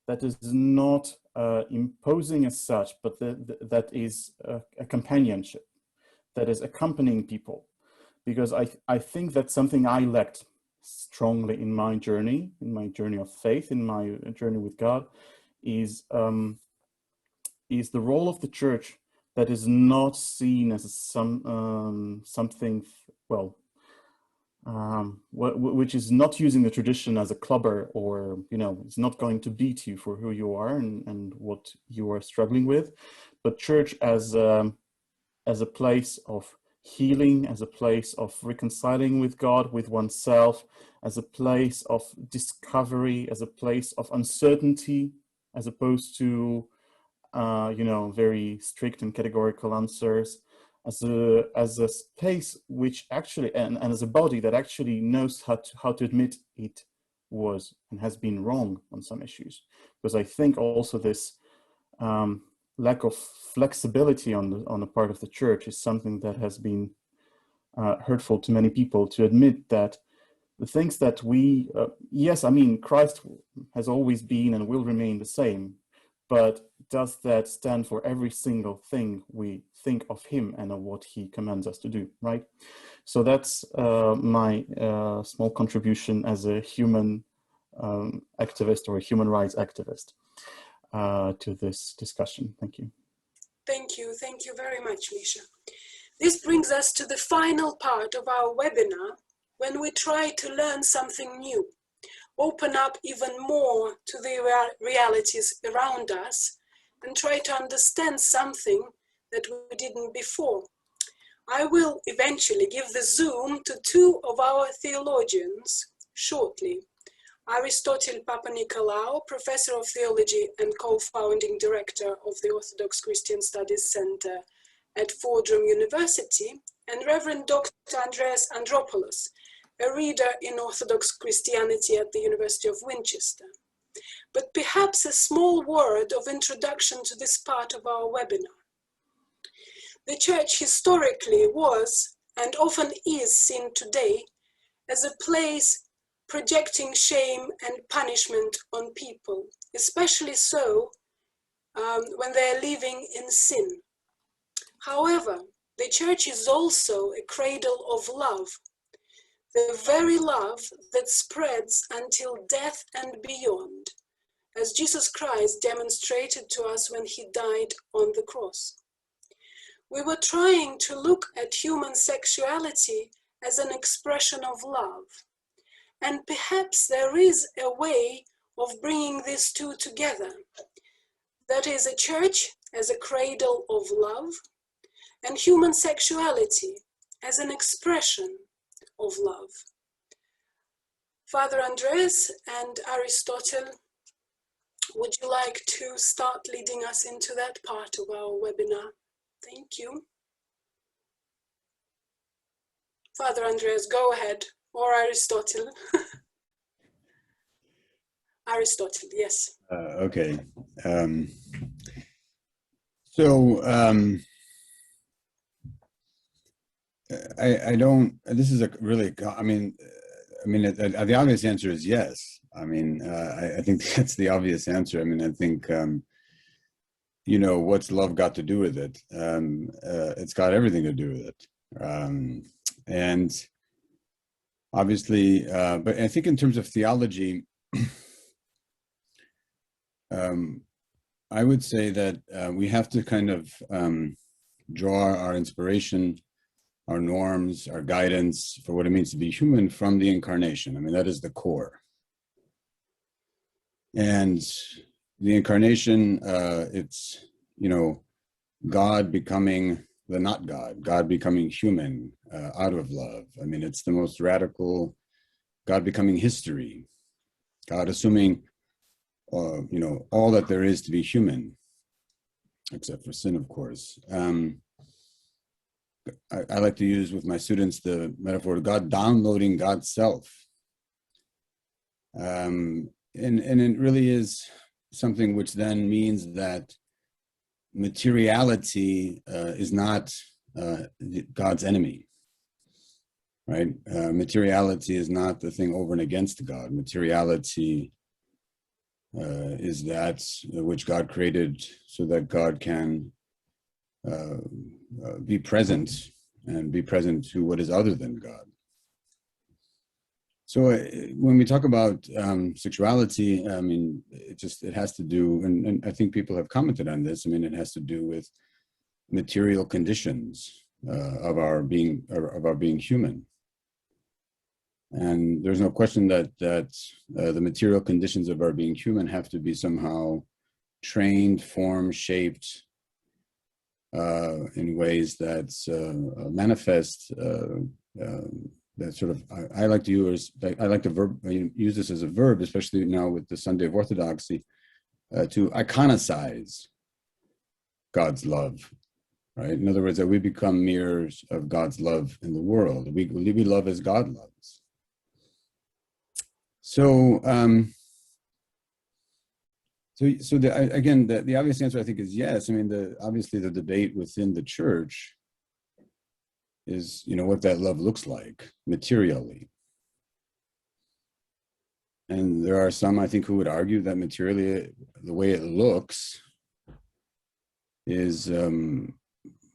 that is not imposing as such, but that is a companionship, that is accompanying people. Because I think that's something I lacked strongly in my journey of faith, in my journey with God, is the role of the church that is not seen as something, well, which is not using the tradition as a clubber, or, you know, it's not going to beat you for who you are and what you are struggling with, but church as a place of healing, as a place of reconciling with God, with oneself, as a place of discovery, as a place of uncertainty, as opposed to, you know, very strict and categorical answers, as a space which actually, and as a body that actually knows how to admit it was and has been wrong on some issues. Because I think also this lack of flexibility on the part of the church is something that has been hurtful to many people, to admit that the things that we, yes, I mean, Christ has always been and will remain the same, but does that stand for every single thing we think of him and of what he commands us to do, right? So that's my small contribution as a human activist or a human rights activist to this discussion. Thank you. Thank you very much, Misha. This brings us to the final part of our webinar, when we try to learn something new, open up even more to the realities around us, and try to understand something that we didn't before. I will eventually give the Zoom to two of our theologians shortly. Aristotle Papanikolaou, Professor of Theology and co-founding director of the Orthodox Christian Studies Center at Fordham University, and Reverend Dr. Andreas Andropoulos, a reader in Orthodox Christianity at the University of Winchester. But perhaps a small word of introduction to this part of our webinar. The Church historically was, and often is seen today, as a place projecting shame and punishment on people, especially so when they're living in sin. However, the Church is also a cradle of love, the very love that spreads until death and beyond, as Jesus Christ demonstrated to us when he died on the cross. We were trying to look at human sexuality as an expression of love. And perhaps there is a way of bringing these two together. That is, a church as a cradle of love, and human sexuality as an expression of love. Father Andreas and Aristotle, would you like to start leading us into that part of our webinar? Thank you. Father Andreas, go ahead, or Aristotle. Aristotle, yes. Okay. So I don't. This is a really. I mean, the obvious answer is yes. I mean, I think that's the obvious answer. I mean, I think you know, what's love got to do with it? It's got everything to do with it, and obviously, but I think in terms of theology. I would say that we have to kind of draw our inspiration, our norms, our guidance for what it means to be human from the incarnation. I mean, that is the core. And the incarnation, it's, you know, God becoming the not God, God becoming human out of love. I mean, it's the most radical, God becoming history, God assuming you know, all that there is to be human, except for sin, of course. I like to use with my students the metaphor of God downloading God's self. And it really is something which then means that materiality is not God's enemy, right? Materiality is not the thing over and against God. Materiality is that which God created so that God can be present and be present to what is other than God. So when we talk about sexuality, I mean, it has to do, and I think people have commented on this. I mean, it has to do with material conditions of our being human. And there's no question that the material conditions of our being human have to be somehow trained, formed, shaped in ways that manifest that sort of. I like to use this as a verb, especially now with the Sunday of Orthodoxy, to iconicize God's love. Right. In other words, that we become mirrors of God's love in the world. We love as God loves. So, the obvious answer I think is yes. I mean, obviously the debate within the church is, you know, what that love looks like materially, and there are some I think who would argue that materially the way it looks is the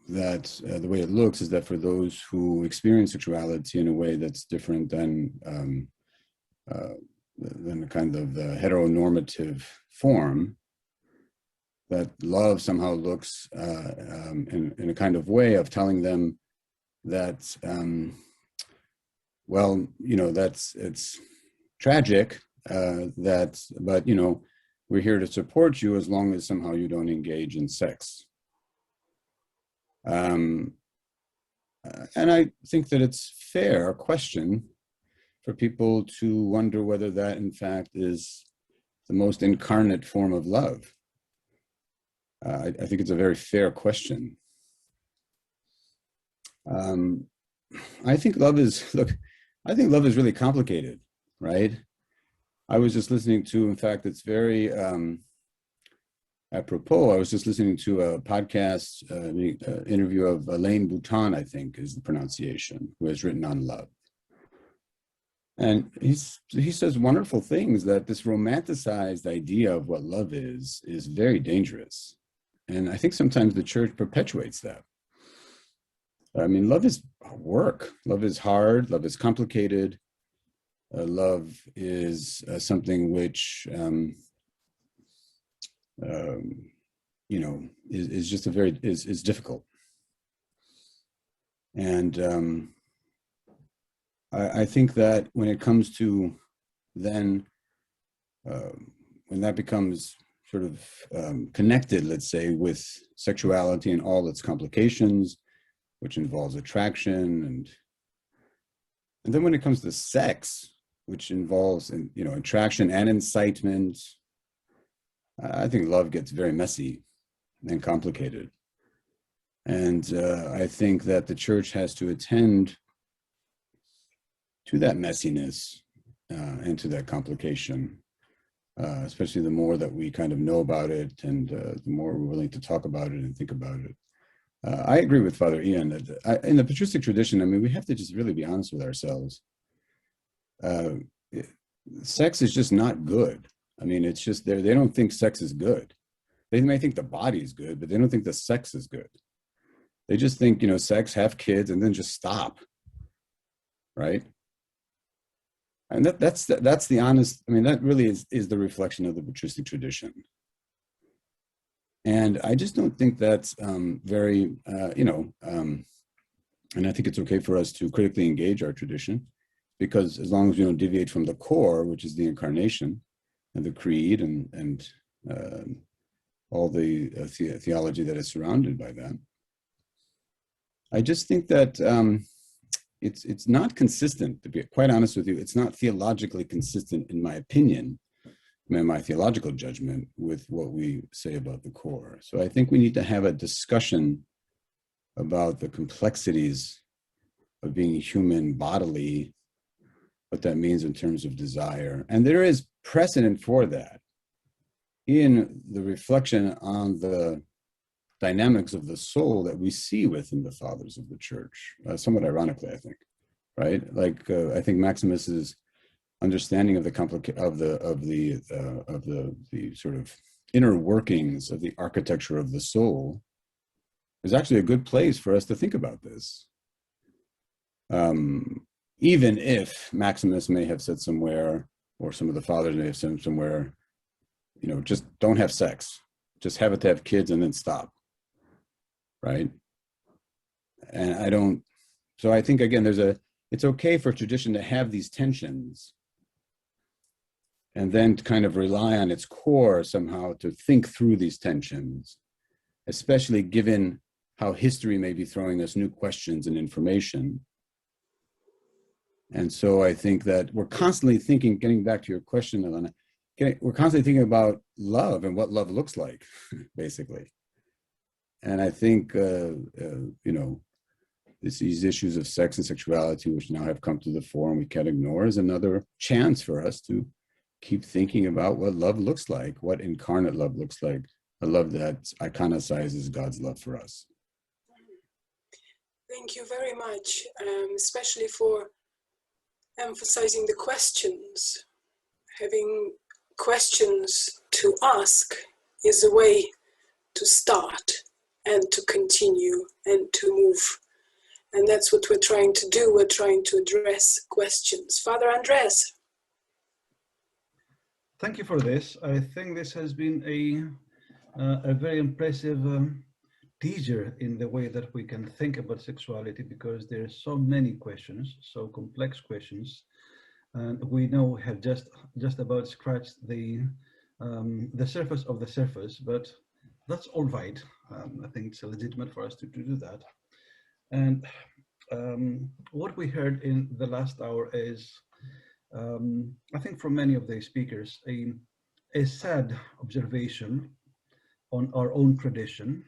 way it looks is that for those who experience sexuality in a way that's different than kind of the heteronormative form, that love somehow looks in a kind of way of telling them that, well, you know, it's tragic, but, you know, we're here to support you as long as somehow you don't engage in sex. And I think that it's fair question for people to wonder whether that, in fact, is the most incarnate form of love. I think it's a very fair question. I think love is really complicated, right? I was just listening to, in fact, it's very apropos, I was just listening to a podcast interview of Elaine Bouton, I think is the pronunciation, who has written on love. And he says wonderful things, that this romanticized idea of what love is very dangerous. And I think sometimes the church perpetuates that. I mean, love is work. Love is hard. Love is complicated. Love is something which, you know, is just is difficult. And I think that when it comes to then, when that becomes sort of connected, let's say, with sexuality and all its complications, which involves attraction, and then when it comes to sex, which involves, you know, attraction and incitement, I think love gets very messy and complicated. And I think that the church has to attend to that messiness and to that complication. especially the more that we kind of know about it, and the more we're willing to talk about it and think about it. I agree with Father Ian that in the patristic tradition, I mean, we have to just really be honest with ourselves. Sex is just not good. I mean, it's just they don't think sex is good. They may think the body is good, but they don't think the sex is good. They just think, you know, sex, have kids, and then just stop, right? And that's the honest, I mean, that really is the reflection of the patristic tradition. And I just don't think that's very, and I think it's okay for us to critically engage our tradition, because as long as we don't deviate from the core, which is the incarnation and the creed and all the theology that is surrounded by that. I just think that it's not consistent, to be quite honest with you. It's not theologically consistent, in my opinion, my theological judgment, with what we say about the core. So I think we need to have a discussion about the complexities of being human bodily, what that means in terms of desire. And there is precedent for that in the reflection on the dynamics of the soul that we see within the fathers of the church, somewhat ironically, I think, right? Like I think Maximus's understanding of the sort of inner workings of the architecture of the soul is actually a good place for us to think about this. Even if Maximus may have said somewhere, or some of the fathers may have said somewhere, you know, just don't have sex, just have it to have kids and then stop, right? And so I think, again, it's okay for tradition to have these tensions and then to kind of rely on its core somehow to think through these tensions, especially given how history may be throwing us new questions and information. And so I think that we're constantly thinking, getting back to your question, Elena, we're constantly thinking about love and what love looks like, basically. And I think, these issues of sex and sexuality, which now have come to the fore and we can't ignore, is another chance for us to keep thinking about what love looks like, what incarnate love looks like, a love that iconicizes God's love for us. Thank you very much, especially for emphasizing the questions. Having questions to ask is a way to start and to continue and to move. And that's what we're trying to do. We're trying to address questions. Father Andres. Thank you for this. I think this has been a very impressive teaser in the way that we can think about sexuality, because there are so many questions, so complex questions, and we know have just about scratched the surface of the surface, but that's all right. I think it's legitimate for us to do that. And what we heard in the last hour is, I think from many of the speakers, a sad observation on our own tradition,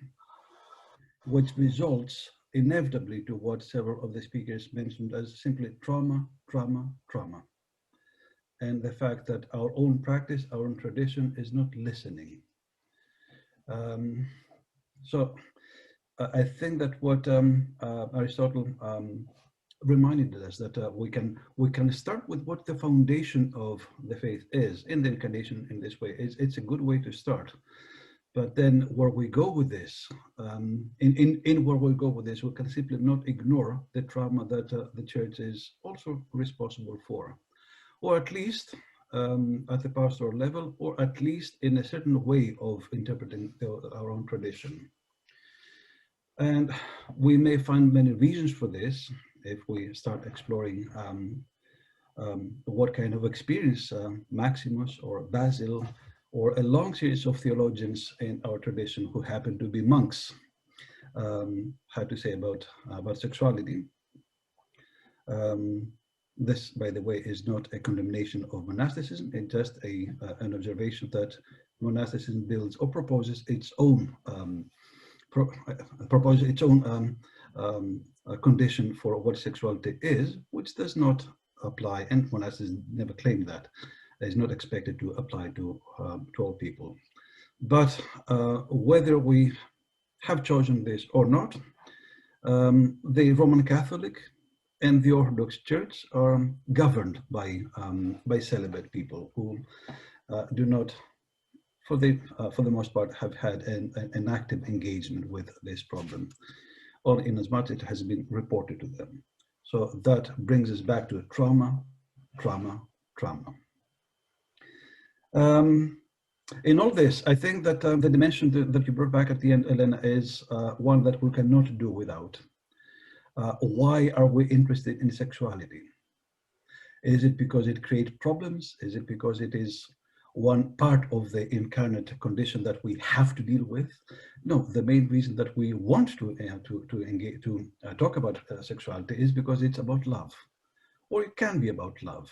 which results inevitably to what several of the speakers mentioned as simply trauma, trauma, trauma. And the fact that our own practice, our own tradition is not listening. So I think that what Aristotle reminded us, that we can start with what the foundation of the faith is in the incarnation in this way. It's a good way to start. But then where we go with this, in where we go with this, we can simply not ignore the trauma that the church is also responsible for, or at least at the pastoral level, or at least in a certain way of interpreting our own tradition. And we may find many reasons for this if we start exploring what kind of experience Maximus or Basil or a long series of theologians in our tradition who happen to be monks had to say about sexuality. This, by the way, is not a condemnation of monasticism. It's just an observation that monasticism builds or proposes its own condition for what sexuality is, which does not apply, and monasticism never claimed that. is not expected to apply to all people. But whether we have chosen this or not, the Roman Catholic and the Orthodox Church are governed by celibate people who do not, for the most part, have had an active engagement with this problem, or in as much as it has been reported to them. So that brings us back to trauma, trauma, trauma. In all this, I think that the dimension that you brought back at the end, Elena, is one that we cannot do without. Why are we interested in sexuality? Is it because it creates problems? Is it because it is one part of the incarnate condition that we have to deal with? No, the main reason that we want to engage, to talk about sexuality is because it's about love, or it can be about love.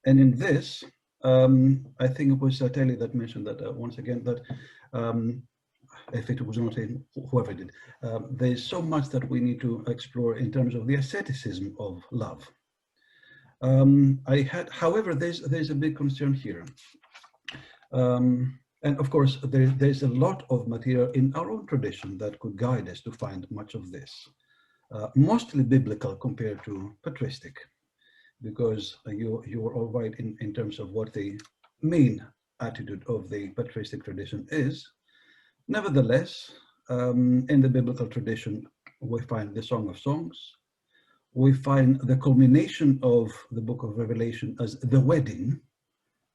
And in this, I think it was Telly that mentioned that once again, that if it was not in whoever did, there's so much that we need to explore in terms of the asceticism of love. However, there's a big concern here. And of course, there's a lot of material in our own tradition that could guide us to find much of this. Mostly biblical compared to patristic, because you are all right in terms of what the main attitude of the patristic tradition is. Nevertheless, in the biblical tradition, we find the Song of Songs. We find the culmination of the book of Revelation as the wedding,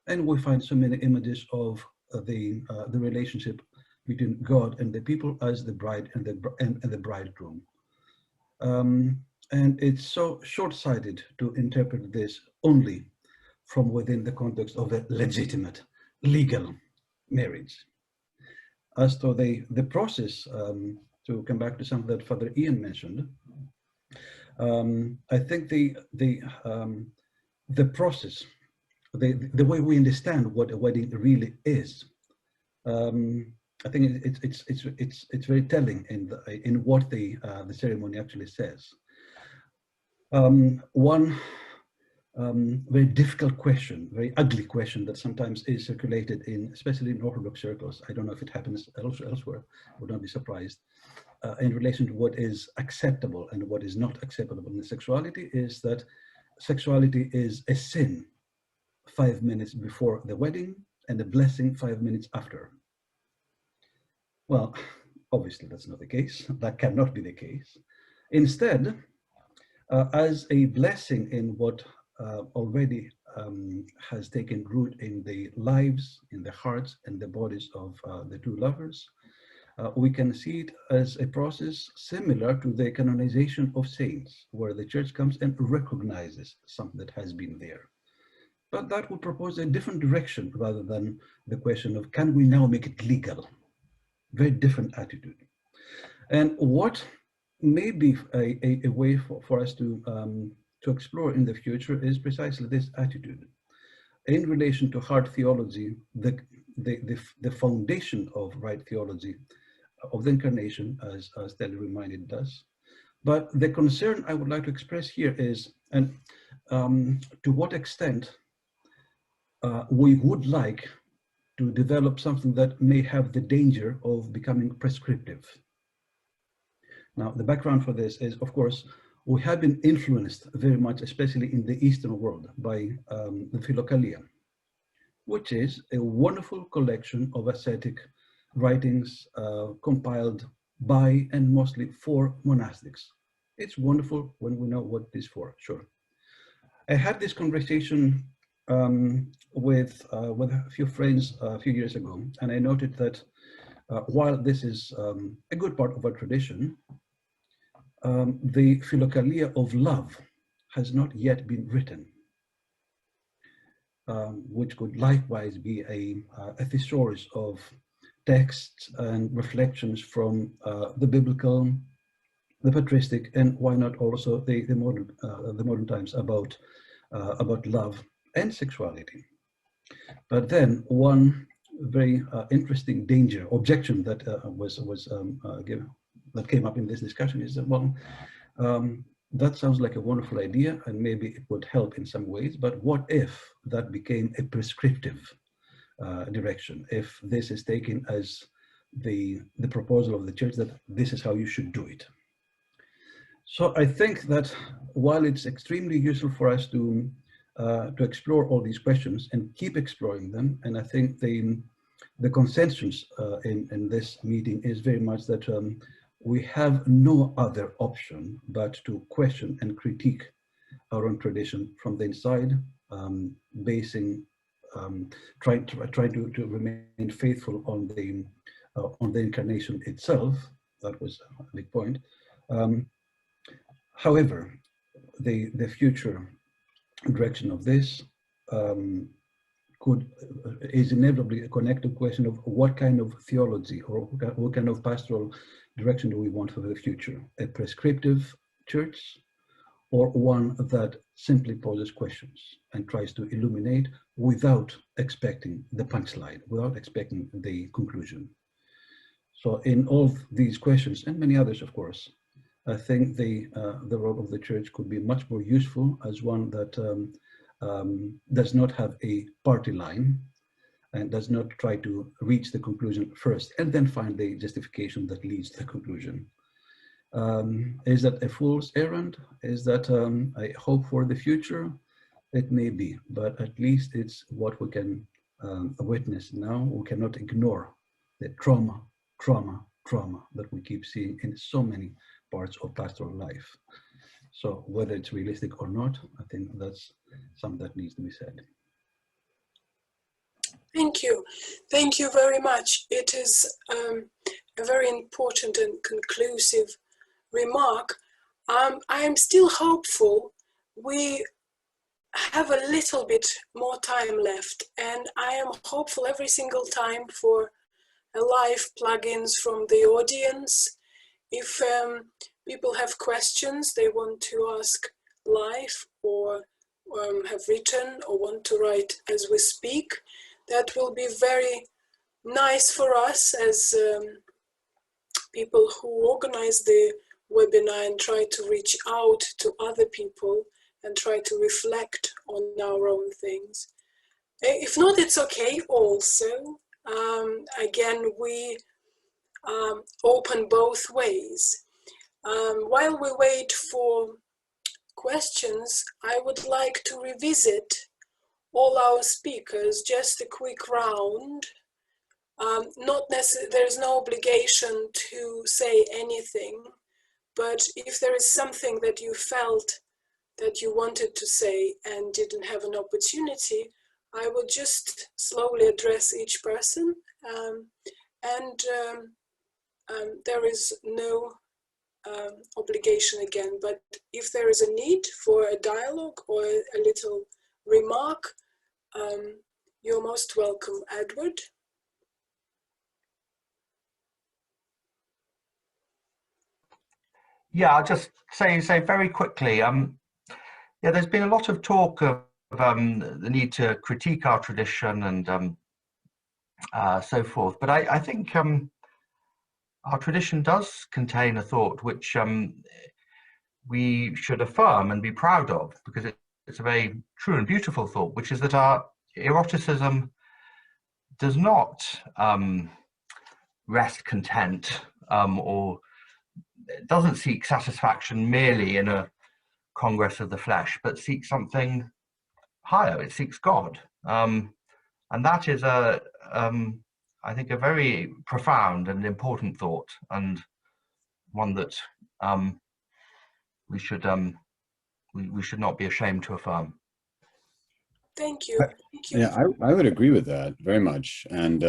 and we find so many images of the relationship between God and the people as the bride and the bridegroom. And it's so short-sighted to interpret this only from within the context of a legitimate, legal marriage. As to the process, to come back to something that Father Ian mentioned, I think the process, the way we understand what a wedding really is, I think it's very telling in what the ceremony actually says. One very difficult question, very ugly question that sometimes is circulated especially in Orthodox circles. I don't know if it happens elsewhere, would not be surprised, in relation to what is acceptable and what is not acceptable in sexuality, is that sexuality is a sin 5 minutes before the wedding and a blessing 5 minutes after. Well, obviously that's not the case. That cannot be the case. Instead, as a blessing in what already has taken root in the lives, in the hearts and the bodies of the two lovers, we can see it as a process similar to the canonization of saints, where the church comes and recognizes something that has been there. But that would propose a different direction rather than the question of, can we now make it legal? Very different attitude. And what may be a way for us to explore in the future is precisely this attitude. In relation to hard theology, the foundation of right theology of the incarnation, as Telly reminded us. But the concern I would like to express here is, and to what extent we would like to develop something that may have the danger of becoming prescriptive. Now, the background for this is, of course, we have been influenced very much, especially in the Eastern world, by the Philokalia, which is a wonderful collection of ascetic writings compiled by and mostly for monastics. It's wonderful when we know what it is for, sure. I had this conversation with a few friends a few years ago, and I noted that while this is a good part of our tradition, the Philokalia of love has not yet been written, which could likewise be a thesaurus of texts and reflections from the biblical, the patristic, and why not also the modern times about love and sexuality. But then one very interesting objection that was given, that came up in this discussion is that, well, that sounds like a wonderful idea, and maybe it would help in some ways, but what if that became a prescriptive direction? If this is taken as the proposal of the church that this is how you should do it. So I think that while it's extremely useful for us to explore all these questions and keep exploring them, and I think the consensus in this meeting is very much that we have no other option but to question and critique our own tradition from the inside, trying to remain faithful on the incarnation itself. That was a big point. However, the future direction of this is inevitably a connected question of what kind of theology or what kind of pastoral direction do we want for the future? A prescriptive church, or one that simply poses questions and tries to illuminate without expecting the punchline, without expecting the conclusion. So in all these questions, and many others, of course, I think the role of the church could be much more useful as one that does not have a party line and does not try to reach the conclusion first and then find the justification that leads to the conclusion. Is that a fool's errand? Is that a hope for the future? It may be, but at least it's what we can witness now. We cannot ignore the trauma that we keep seeing in so many parts of pastoral life. So whether it's realistic or not, I think that's something that needs to be said. Thank you. Thank you very much. It is a very important and conclusive remark. I am still hopeful. We have a little bit more time left, and I am hopeful every single time for a live plugins from the audience. If people have questions they want to ask live, or have written or want to write as we speak, that will be very nice for us as people who organize the webinar and try to reach out to other people and try to reflect on our own things. If not, it's okay also. Again, we open both ways. While we wait for questions, I would like to revisit all our speakers, just a quick round. There's no obligation to say anything, but if there is something that you felt that you wanted to say and didn't have an opportunity, I will just slowly address each person, and there is no obligation again, but if there is a need for a dialogue or a little remark, you're most welcome. Edward? Yeah, I'll just say very quickly, yeah, there's been a lot of talk of the need to critique our tradition and so forth, but I think our tradition does contain a thought which we should affirm and be proud of, because it's a very true and beautiful thought, which is that our eroticism does not rest content or doesn't seek satisfaction merely in a congress of the flesh, but seeks something higher. It seeks God, and that is I think a very profound and important thought, and one that we should not be ashamed to affirm. Thank you. Thank you. Yeah, I would agree with that very much, and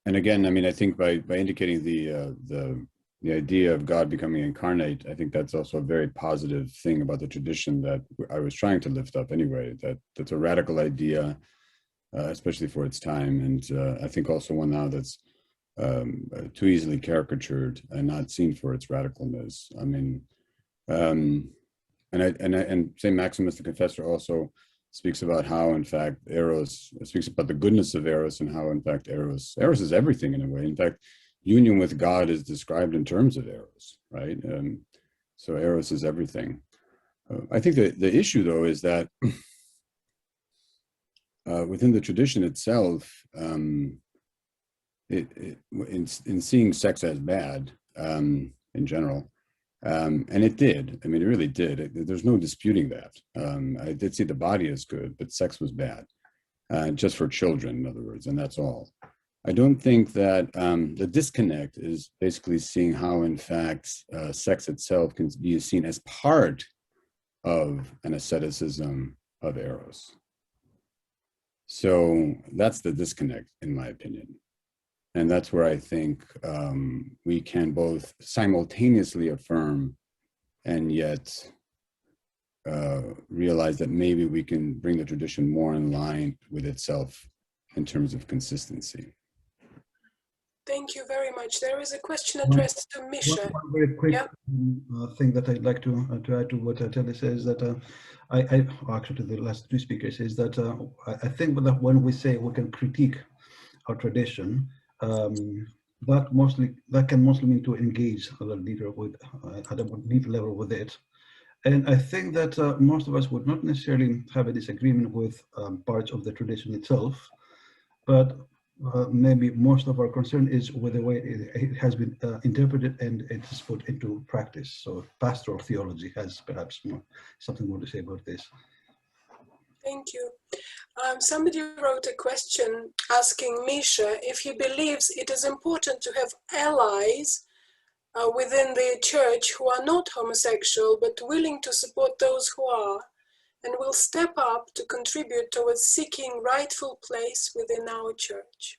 again, I mean, I think by indicating the idea of God becoming incarnate, I think that's also a very positive thing about the tradition that I was trying to lift up anyway. That's a radical idea, especially for its time, and I think also one now that's too easily caricatured and not seen for its radicalness. I mean, and Saint Maximus the Confessor also speaks about how, in fact, Eros speaks about the goodness of Eros, and how, in fact, Eros is everything in a way. In fact, union with God is described in terms of Eros, right? So eros is everything. I think that the issue, though, is that within the tradition itself, in seeing sex as bad in general, and it did. I mean, it really did. There's no disputing that. I did see the body as good, but sex was bad, just for children, in other words, and that's all. I don't think that the disconnect is basically seeing how, in fact, sex itself can be seen as part of an asceticism of eros. So that's the disconnect, in my opinion. And that's where I think we can both simultaneously affirm and yet realize that maybe we can bring the tradition more in line with itself in terms of consistency. Thank you very much. There is a question addressed to Misha. One very quick thing that I'd like to add to what Telly says, that actually to the last two speakers, is that I think that when we say we can critique our tradition, that can mostly mean to engage a little deeper with at a deep level with it. And I think that most of us would not necessarily have a disagreement with parts of the tradition itself, but maybe most of our concern is with the way it has been interpreted and it is put into practice. So pastoral theology has perhaps something more to say about this. Thank you. Somebody wrote a question asking Misha if he believes it is important to have allies within the church who are not homosexual but willing to support those who are and will step up to contribute towards seeking rightful place within our church.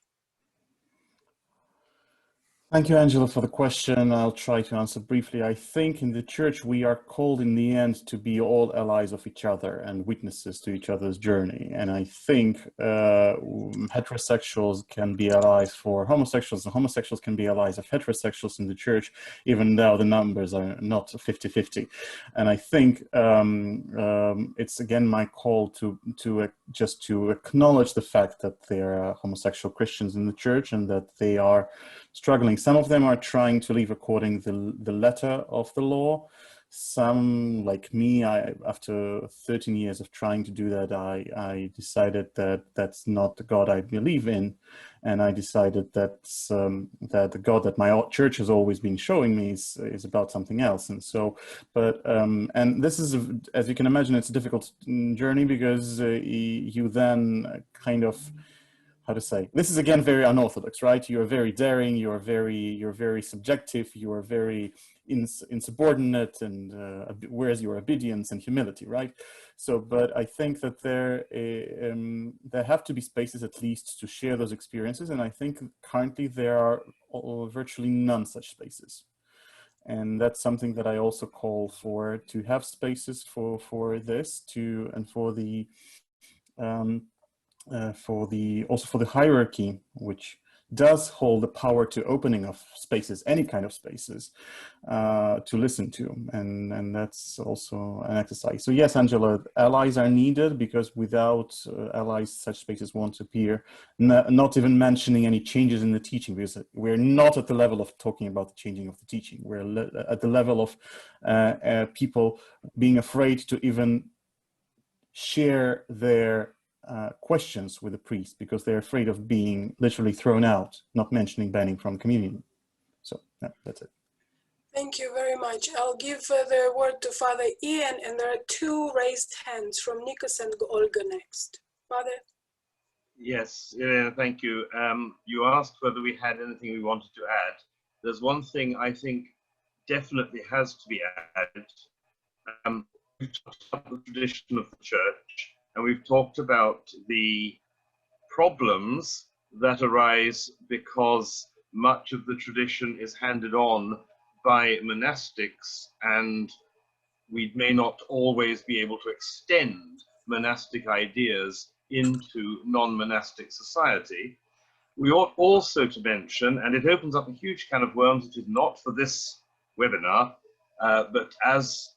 Thank you, Angela, for the question. I'll try to answer briefly. I think in the church, we are called in the end to be all allies of each other and witnesses to each other's journey. And I think heterosexuals can be allies for homosexuals, and homosexuals can be allies of heterosexuals in the church, even though the numbers are not 50-50. And I think it's again my call to just to acknowledge the fact that there are homosexual Christians in the church and that they are struggling. Some of them are trying to live according to the letter of the law. Some, like me, after 13 years of trying to do that, I decided that that's not the God I believe in. And I decided that the God that my church has always been showing me is about something else. And so, and this is, as you can imagine, it's a difficult journey because you then kind of, how to say, this is again very unorthodox, right? You're very daring, you're very subjective, you are very insubordinate, and where's your obedience and humility, right? So, but I think that there have to be spaces at least to share those experiences, and I think currently there are virtually none such spaces. And that's something that I also call for, to have spaces for this, and for the also for the hierarchy, which does hold the power to opening of spaces, any kind of spaces, to listen to, and that's also an exercise. So yes, Angela, allies are needed, because without allies, such spaces won't appear. Not even mentioning any changes in the teaching, because we're not at the level of talking about the changing of the teaching. We're at the level of people being afraid to even share their questions with the priest, because they're afraid of being literally thrown out, not mentioning banning from communion. So yeah, that's it. Thank you very much. I'll give the word to Father Ian, and there are two raised hands from Nikos and Olga next. Father? Yes, Elena, thank you. You asked whether we had anything we wanted to add. There's one thing I think definitely has to be added. We've talked about the tradition of the church, and we've talked about the problems that arise because much of the tradition is handed on by monastics, and we may not always be able to extend monastic ideas into non-monastic society. We ought also to mention, and it opens up a huge can of worms, which is not for this webinar, but as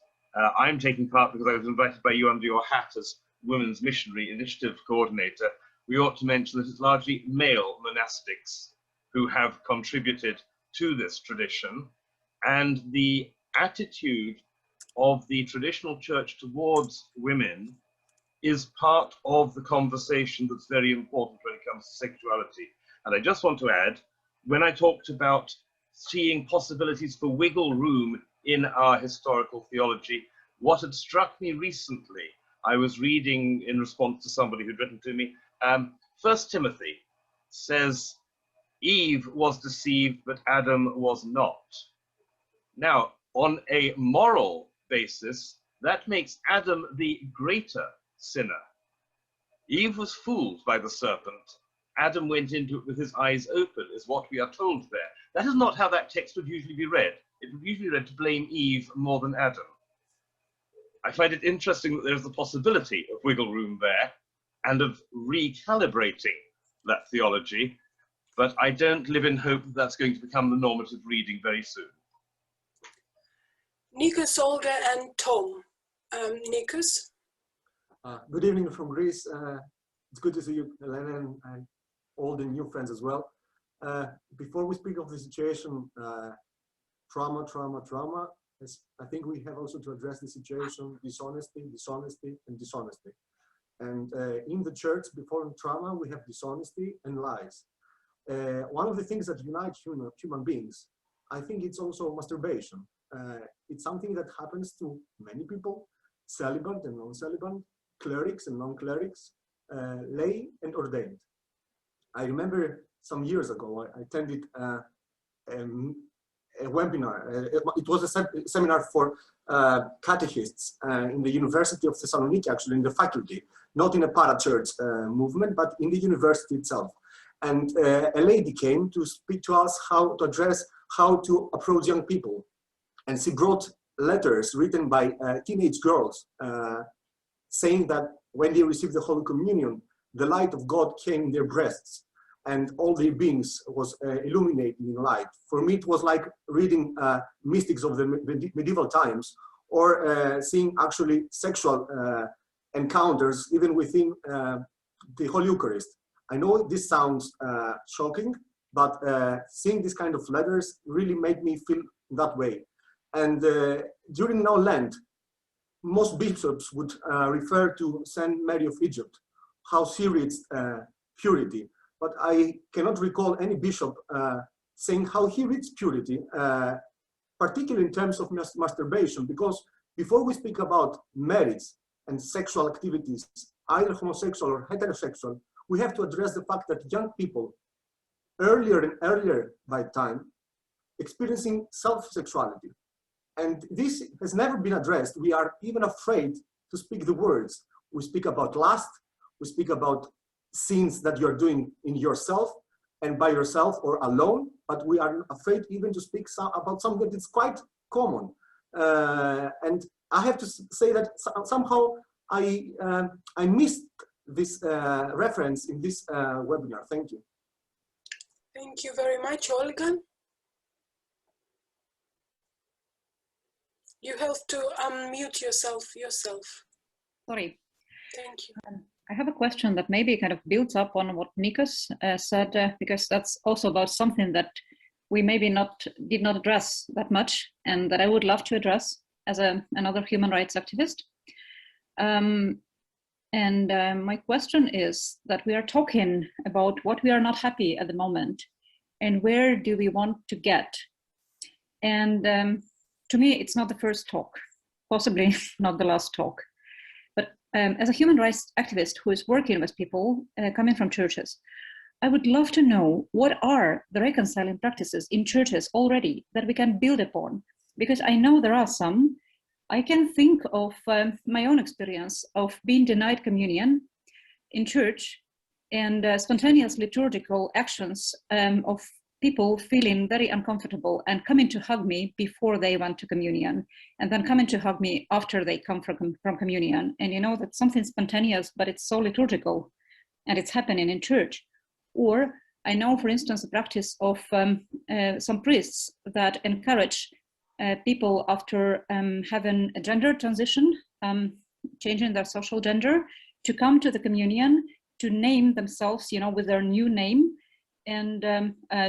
I'm taking part because I was invited by you under your hat as Women's Missionary Initiative Coordinator, we ought to mention that it's largely male monastics who have contributed to this tradition, and the attitude of the traditional church towards women is part of the conversation that's very important when it comes to sexuality. And I just want to add, when I talked about seeing possibilities for wiggle room in our historical theology, what had struck me recently, I was reading in response to somebody who'd written to me, 1 Timothy says, Eve was deceived, but Adam was not. Now, on a moral basis, that makes Adam the greater sinner. Eve was fooled by the serpent. Adam went into it with his eyes open, is what we are told there. That is not how that text would usually be read. It would usually be read to blame Eve more than Adam. I find it interesting that there's the possibility of wiggle room there and of recalibrating that theology, but I don't live in hope that that's going to become the normative reading very soon. Nikos, Olga, and Tom. Nikos? Good evening from Greece. It's good to see you, Elena, and all the new friends as well. Before we speak of the situation, trauma, I think we have also to address the situation, dishonesty, and dishonesty. And in the church, before trauma, we have dishonesty and lies. One of the things that unite human beings, I think it's also masturbation. It's something that happens to many people, celibate and non-celibate, clerics and non-clerics, lay and ordained. I remember some years ago, I attended a webinar. It was a seminar for catechists in the University of Thessaloniki, actually in the faculty, not in a parachurch movement, but in the university itself. And a lady came to speak to us how to approach young people. And she brought letters written by teenage girls saying that when they received the Holy Communion, the light of God came in their breasts and all their beings was illuminated in light. For me, it was like reading mystics of the medieval times or seeing actually sexual encounters even within the Holy Eucharist. I know this sounds shocking, but seeing this kind of letters really made me feel that way. And during now Lent, most bishops would refer to Saint Mary of Egypt, how she reached purity. But I cannot recall any bishop saying how he reached purity, particularly in terms of masturbation, because before we speak about marriage and sexual activities, either homosexual or heterosexual, we have to address the fact that young people, earlier and earlier by time, experiencing self-sexuality. And this has never been addressed. We are even afraid to speak the words. We speak about lust, we speak about sins that you're doing in yourself and by yourself or alone, but we are afraid even to speak about something that's quite common. And I have to say that somehow I missed this reference in this webinar. Thank you. Thank you very much, Olga. You have to unmute yourself. Sorry. Thank you. I have a question that maybe kind of builds up on what Nikos said, because that's also about something that we maybe did not address that much, and that I would love to address as another human rights activist. My question is that we are talking about what we are not happy at the moment, and where do we want to get? And to me, it's not the first talk, possibly not the last talk. But as a human rights activist who is working with people coming from churches, I would love to know what are the reconciling practices in churches already that we can build upon, because I know there are some. I can think of my own experience of being denied communion in church and spontaneous liturgical actions of people feeling very uncomfortable and coming to hug me before they went to communion, and then coming to hug me after they come from communion. And you know, that's something spontaneous, but it's so liturgical and it's happening in church. Or I know, for instance, the practice of some priests that encourage people after having a gender transition, changing their social gender, to come to the communion, to name themselves, you know, with their new name, and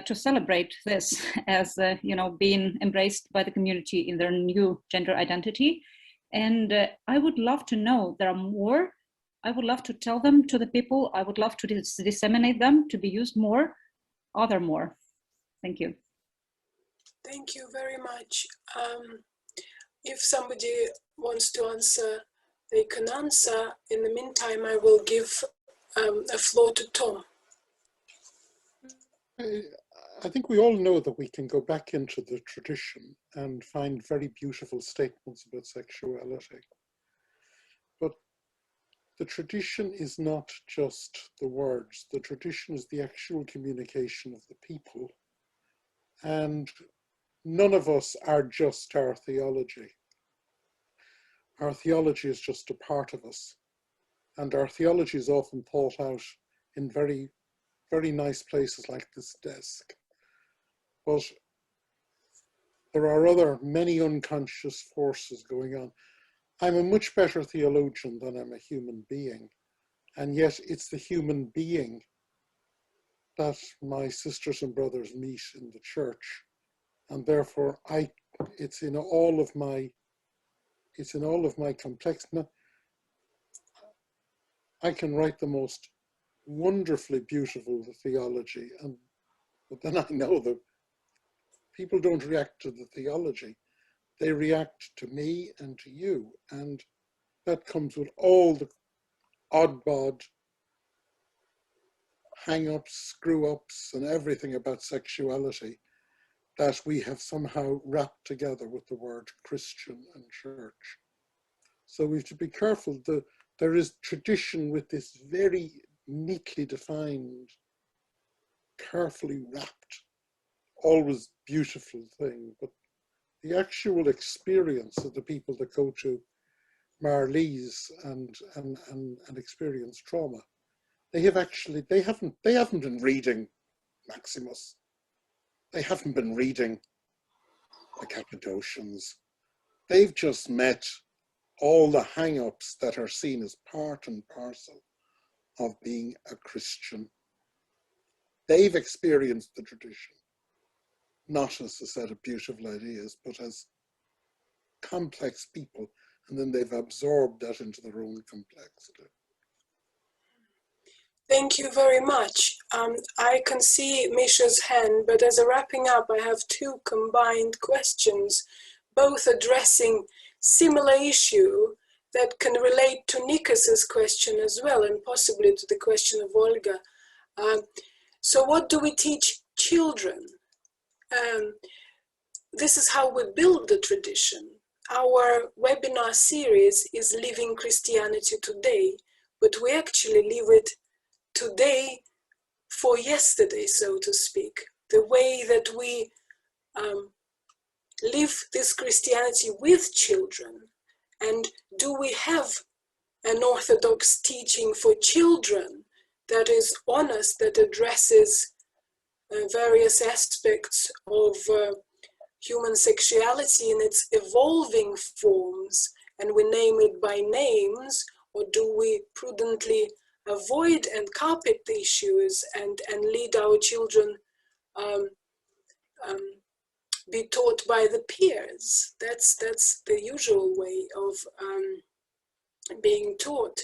to celebrate this as, you know, being embraced by the community in their new gender identity. And I would love to know there are more. I would love to tell them to the people. I would love to disseminate them to be used more. Are there more? Thank you. Thank you very much. If somebody wants to answer, they can answer. In the meantime, I will give a floor to Tom. I think we all know that we can go back into the tradition and find very beautiful statements about sexuality. But the tradition is not just the words. The tradition is the actual communication of the people. And none of us are just our theology. Our theology is just a part of us. And our theology is often thought out in very, very nice places like this desk. But there are many unconscious forces going on. I'm a much better theologian than I'm a human being. And yet it's the human being that my sisters and brothers meet in the church. And therefore it's in all of my complexity. I can write the most wonderfully beautiful theology, but then I know that people don't react to the theology. They react to me and to you. And that comes with all the odd-bod hang-ups, screw-ups, and everything about sexuality that we have somehow wrapped together with the word Christian and church. So we have to be careful. There is tradition with this very neatly defined, carefully wrapped, always beautiful thing, but the actual experience of the people that go to Marlies and experience trauma, they haven't been reading Maximus. They haven't been reading the Cappadocians. They've just met all the hang-ups that are seen as part and parcel of being a Christian. They've experienced the tradition, not as a set of beautiful ideas, but as complex people, and then they've absorbed that into their own complexity. Thank you very much. I can see Misha's hand, but as a wrapping up, I have two combined questions, both addressing similar issue that can relate to Nikos's question as well, and possibly to the question of Olga. So what do we teach children? This is how we build the tradition. Our webinar series is Living Christianity Today, but we actually live it today for yesterday, so to speak. The way that we live this Christianity with children, and do we have an orthodox teaching for children that is honest, that addresses various aspects of human sexuality in its evolving forms, and we name it by names, or do we prudently avoid and carpet the issues and lead our children be taught by the peers? That's the usual way of being taught.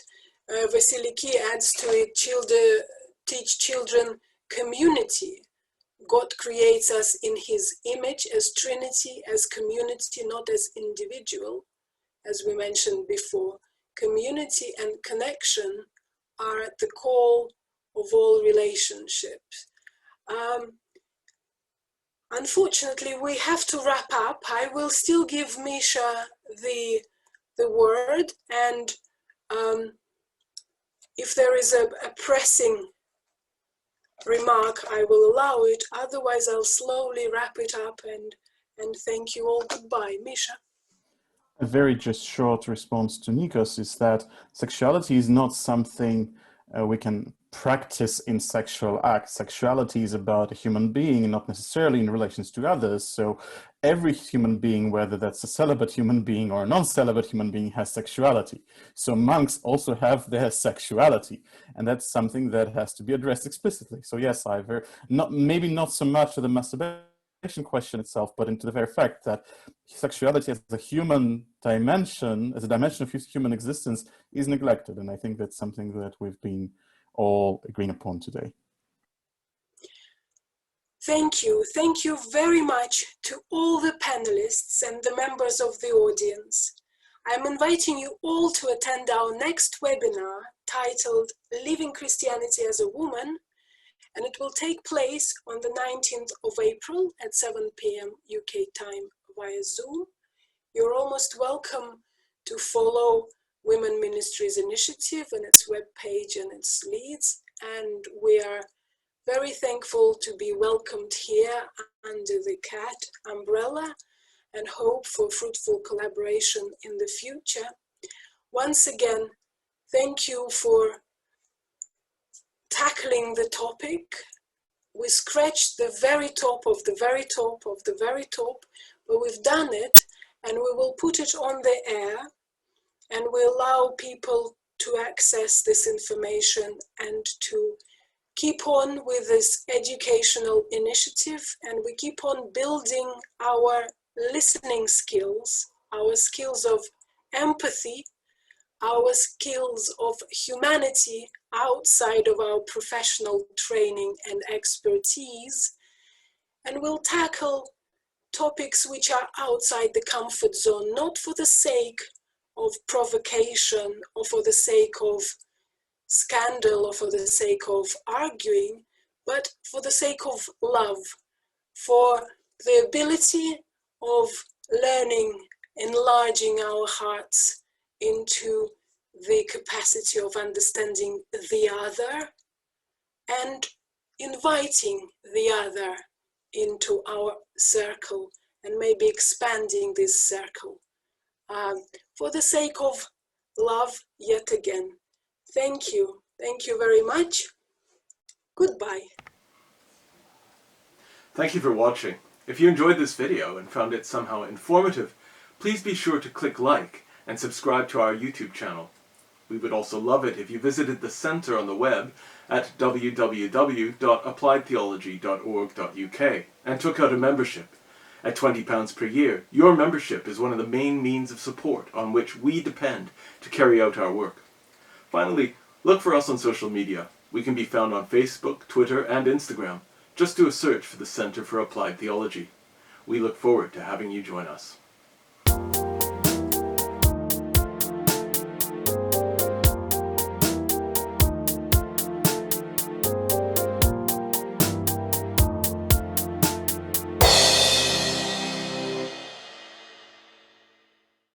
Vasiliki adds to it, teach children community. God creates us in his image as Trinity, as community, not as individual, as we mentioned before. Community and connection are at the core of all relationships. Unfortunately, we have to wrap up. I will still give Misha the word, and if there is a pressing remark, I will allow it. Otherwise, I'll slowly wrap it up and thank you all. Goodbye. Misha. A very just short response to Nikos is that sexuality is not something we can practice in sexual acts. Sexuality is about a human being and not necessarily in relations to others. So every human being, whether that's a celibate human being or a non-celibate human being, has sexuality. So monks also have their sexuality, and that's something that has to be addressed explicitly. So yes, I've heard, maybe not so much to the masturbation question itself, but into the very fact that sexuality as a human dimension, as a dimension of human existence, is neglected. And I think that's something that we've been all agreeing upon today. Thank you. Thank you very much to all the panelists and the members of the audience. I'm inviting you all to attend our next webinar titled Living Christianity as a Woman, and it will take place on the 19th of April at 7 p.m. UK time via Zoom. You're almost welcome to follow Women Ministries Initiative and its webpage and its leads, and we are very thankful to be welcomed here under the CAT umbrella and hope for fruitful collaboration in the future. Once again, thank you for tackling the topic. We scratched the very top of the very top of the very top, but we've done it, and we will put it on the air, and we allow people to access this information and to keep on with this educational initiative, and we keep on building our listening skills, our skills of empathy, our skills of humanity outside of our professional training and expertise, and we'll tackle topics which are outside the comfort zone, not for the sake of provocation or for the sake of scandal or for the sake of arguing, but for the sake of love, for the ability of learning, enlarging our hearts into the capacity of understanding the other and inviting the other into our circle and maybe expanding this circle for the sake of love yet again. Thank you. Thank you very much. Goodbye. Thank you for watching. If you enjoyed this video and found it somehow informative, please be sure to click like and subscribe to our YouTube channel. We would also love it if you visited the Centre on the web at www.appliedtheology.org.uk and took out a membership. At £20 per year, your membership is one of the main means of support on which we depend to carry out our work. Finally, look for us on social media. We can be found on Facebook, Twitter, and Instagram. Just do a search for the Centre for Applied Theology. We look forward to having you join us.